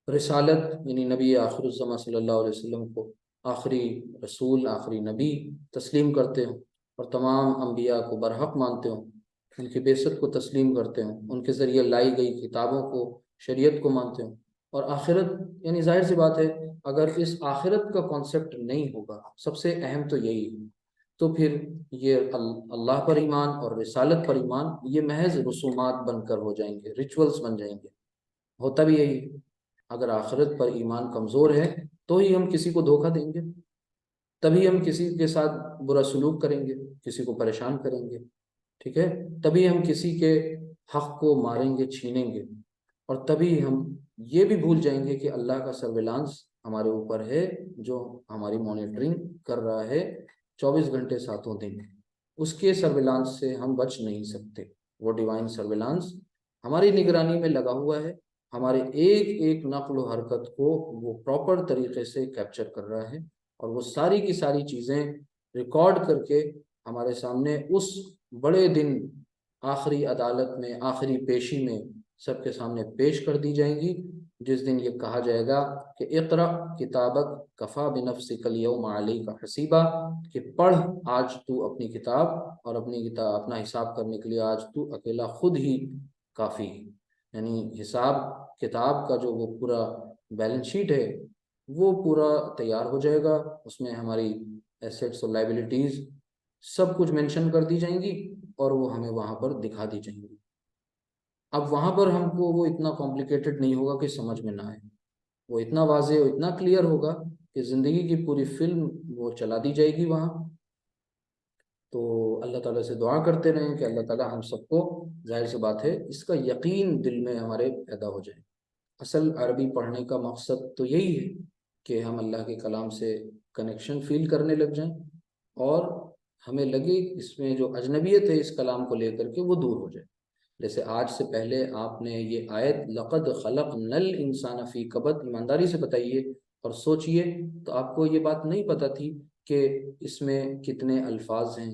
رسالت یعنی نبی آخر الزماں صلی اللہ علیہ وسلم کو آخری رسول، آخری نبی تسلیم کرتے ہوں، اور تمام انبیاء کو برحق مانتے ہوں، ان کی بعثت کو تسلیم کرتے ہوں، ان کے ذریعے لائی گئی کتابوں کو، شریعت کو مانتے ہوں، اور آخرت یعنی ظاہر سی بات ہے اگر اس آخرت کا کانسیپٹ نہیں ہوگا، سب سے اہم تو یہی ہے، تو پھر یہ اللہ پر ایمان اور رسالت پر ایمان یہ محض رسومات بن کر ہو جائیں گے، ریچولز بن جائیں گے۔ ہوتا بھی یہی ہے، اگر آخرت پر ایمان کمزور ہے تو ہی ہم کسی کو دھوکہ دیں گے، تبھی ہم کسی کے ساتھ برا سلوک کریں گے، کسی کو پریشان کریں گے، ٹھیک ہے، تبھی ہم کسی کے حق کو ماریں گے، چھینیں گے، اور تبھی ہم یہ بھی بھول جائیں گے کہ اللہ کا سرویلانس ہمارے اوپر ہے، جو ہماری مانیٹرنگ کر رہا ہے 24 گھنٹے ساتوں دن، اس کے سرویلانس سے ہم بچ نہیں سکتے۔ وہ ڈیوائن سرویلانس ہماری نگرانی میں لگا ہوا ہے، ہمارے ایک ایک نقل و حرکت کو وہ پراپر طریقے سے کیپچر کر رہا ہے، اور وہ ساری کی ساری چیزیں ریکارڈ کر کے ہمارے سامنے اس بڑے دن آخری عدالت میں، آخری پیشی میں سب کے سامنے پیش کر دی جائیں گی، جس دن یہ کہا جائے گا کہ اقرأ کتابک کفا بنفسک الیوم علیک حسیبا، کہ پڑھ آج تو اپنی کتاب، اور اپنا حساب کرنے کے لیے آج تو اکیلا خود ہی کافی ہے۔ یعنی حساب کتاب کا جو وہ پورا بیلنس شیٹ ہے وہ پورا تیار ہو جائے گا، اس میں ہماری ایسیٹس اور لائبلٹیز سب کچھ مینشن کر دی جائیں گی، اور وہ ہمیں وہاں پر دکھا دی جائیں گی۔ اب وہاں پر ہم کو وہ اتنا کمپلیکیٹڈ نہیں ہوگا کہ سمجھ میں نہ آئے، وہ اتنا واضح اور اتنا کلیئر ہوگا کہ زندگی کی پوری فلم وہ چلا دی جائے گی وہاں۔ تو اللہ تعالیٰ سے دعا کرتے رہیں کہ اللہ تعالیٰ ہم سب کو، ظاہر سی بات ہے، اس کا یقین دل میں ہمارے پیدا ہو جائے۔ اصل عربی پڑھنے کا مقصد تو یہی ہے کہ ہم اللہ کے کلام سے کنیکشن فیل کرنے لگ جائیں، اور ہمیں لگے اس میں جو اجنبیت ہے اس کلام کو لے کر کے وہ دور ہو جائے۔ جیسے آج سے پہلے آپ نے یہ آیت لقد خلقنا الانسان فی کبد ایمانداری سے بتائیے اور سوچئے، تو آپ کو یہ بات نہیں پتہ تھی کہ اس میں کتنے الفاظ ہیں،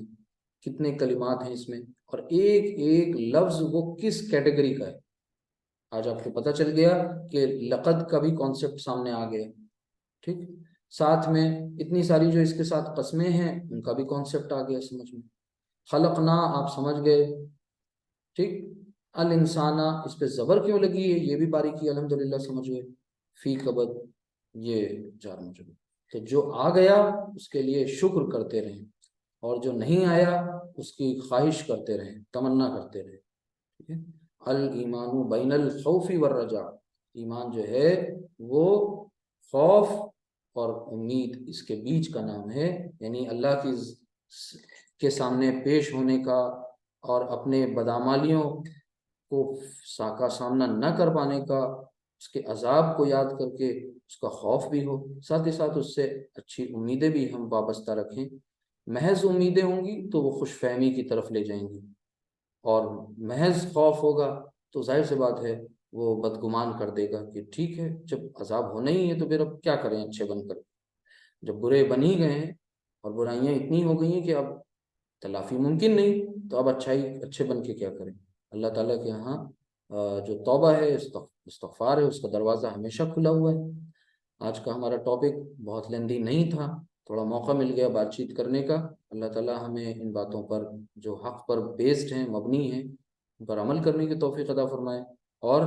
کتنے کلمات ہیں اس میں، اور ایک ایک لفظ وہ کس کیٹیگری کا ہے۔ آج آپ کو پتہ چل گیا کہ لقد کا بھی کانسیپٹ سامنے آ گیا، ٹھیک، ساتھ میں اتنی ساری جو اس کے ساتھ قسمیں ہیں ان کا بھی کانسیپٹ آ گیا سمجھ میں۔ خلقنا آپ سمجھ گئے، ٹھیک، الانسانہ اس پہ زبر کیوں لگی ہے یہ بھی باریکی الحمدللہ سمجھ گئے، فی کبد یہ جار مجرور، تو جو آ گیا اس کے لیے شکر کرتے رہیں، اور جو نہیں آیا اس کی خواہش کرتے رہیں، تمنا کرتے رہیں، ٹھیک ہے۔ الایمان بین الخوف والرجاء، ایمان جو ہے وہ خوف اور امید اس کے بیچ کا نام ہے، یعنی اللہ کے سامنے پیش ہونے کا اور اپنے بدعمالیوں کو کا سامنا نہ کر پانے کا، اس کے عذاب کو یاد کر کے اس کا خوف بھی ہو، ساتھ ہی ساتھ اس سے اچھی امیدیں بھی ہم وابستہ رکھیں۔ محض امیدیں ہوں گی تو وہ خوش فہمی کی طرف لے جائیں گی، اور محض خوف ہوگا تو ظاہر سی بات ہے وہ بدگمان کر دے گا کہ ٹھیک ہے جب عذاب ہونا ہی ہے تو پھر اب کیا کریں اچھے بن کر، جب برے بن ہی گئے ہیں اور برائیاں اتنی ہو گئی ہیں کہ اب تلافی ممکن نہیں، تو اب اچھے بن کے کیا کریں۔ اللہ تعالیٰ کے ہاں جو توبہ ہے، استغفار ہے، اس کا دروازہ ہمیشہ کھلا ہوا ہے۔ آج کا ہمارا ٹاپک بہت لیندی نہیں تھا، تھوڑا موقع مل گیا بات چیت کرنے کا۔ اللہ تعالیٰ ہمیں ان باتوں پر جو حق پر بیسڈ ہیں، مبنی ہیں، ان پر عمل کرنے کی توفیق عطا فرمائے، اور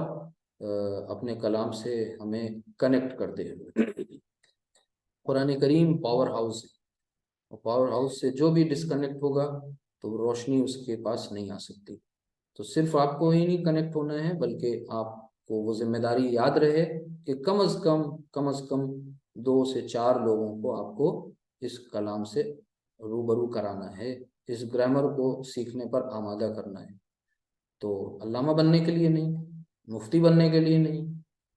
اپنے کلام سے ہمیں کنیکٹ کر دے۔ قرآن کریم پاور ہاؤس ہے، اور پاور ہاؤس سے جو بھی ڈسکنیکٹ ہوگا تو روشنی اس کے پاس نہیں آ سکتی۔ تو صرف آپ کو ہی نہیں کنیکٹ ہونا ہے، بلکہ آپ کو وہ ذمہ داری یاد رہے کہ کم از کم 2 سے 4 لوگوں کو آپ کو اس کلام سے روبرو کرانا ہے، اس گرامر کو سیکھنے پر آمادہ کرنا ہے۔ تو علامہ بننے کے لیے نہیں، مفتی بننے کے لیے نہیں،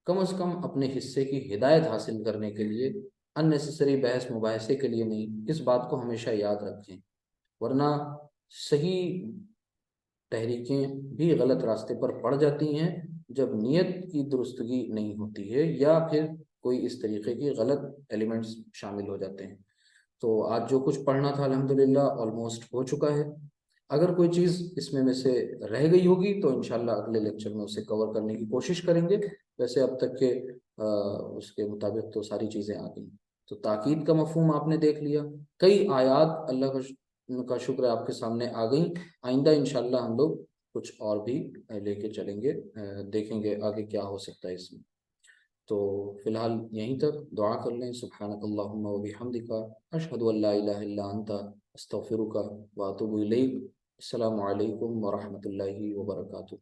کم از کم اپنے حصے کی ہدایت حاصل کرنے کے لیے، اننیسیسری بحث مباحثے کے لیے نہیں، اس بات کو ہمیشہ یاد رکھیں، ورنہ صحیح تحریکیں بھی غلط راستے پر پڑ جاتی ہیں جب نیت کی درستگی نہیں ہوتی ہے، یا پھر کوئی اس طریقے کی غلط ایلیمنٹس شامل ہو جاتے ہیں۔ تو آج جو کچھ پڑھنا تھا الحمدللہ آلموسٹ ہو چکا ہے۔ اگر کوئی چیز اس میں سے رہ گئی ہوگی تو انشاءاللہ اگلے لیکچر میں اسے کور کرنے کی کوشش کریں گے. ویسے اب تک کے اس کے مطابق تو ساری چیزیں آ گئی. تو تاکید کا مفہوم آپ نے دیکھ لیا. کئی آیات اللہ کا شکر ہے آپ کے سامنے آ گئیں. آئندہ انشاءاللہ ہم لوگ کچھ اور بھی لے کے چلیں گے، دیکھیں گے آگے کیا ہو سکتا ہے اس میں. تو فی الحال یہیں تک دعا کر لیں. سبحانک اللہم و بحمدک، اشہد ان لا الہ الا انت، استغفرک و اتوب الیک. السلام علیکم ورحمۃ اللہ وبرکاتہ.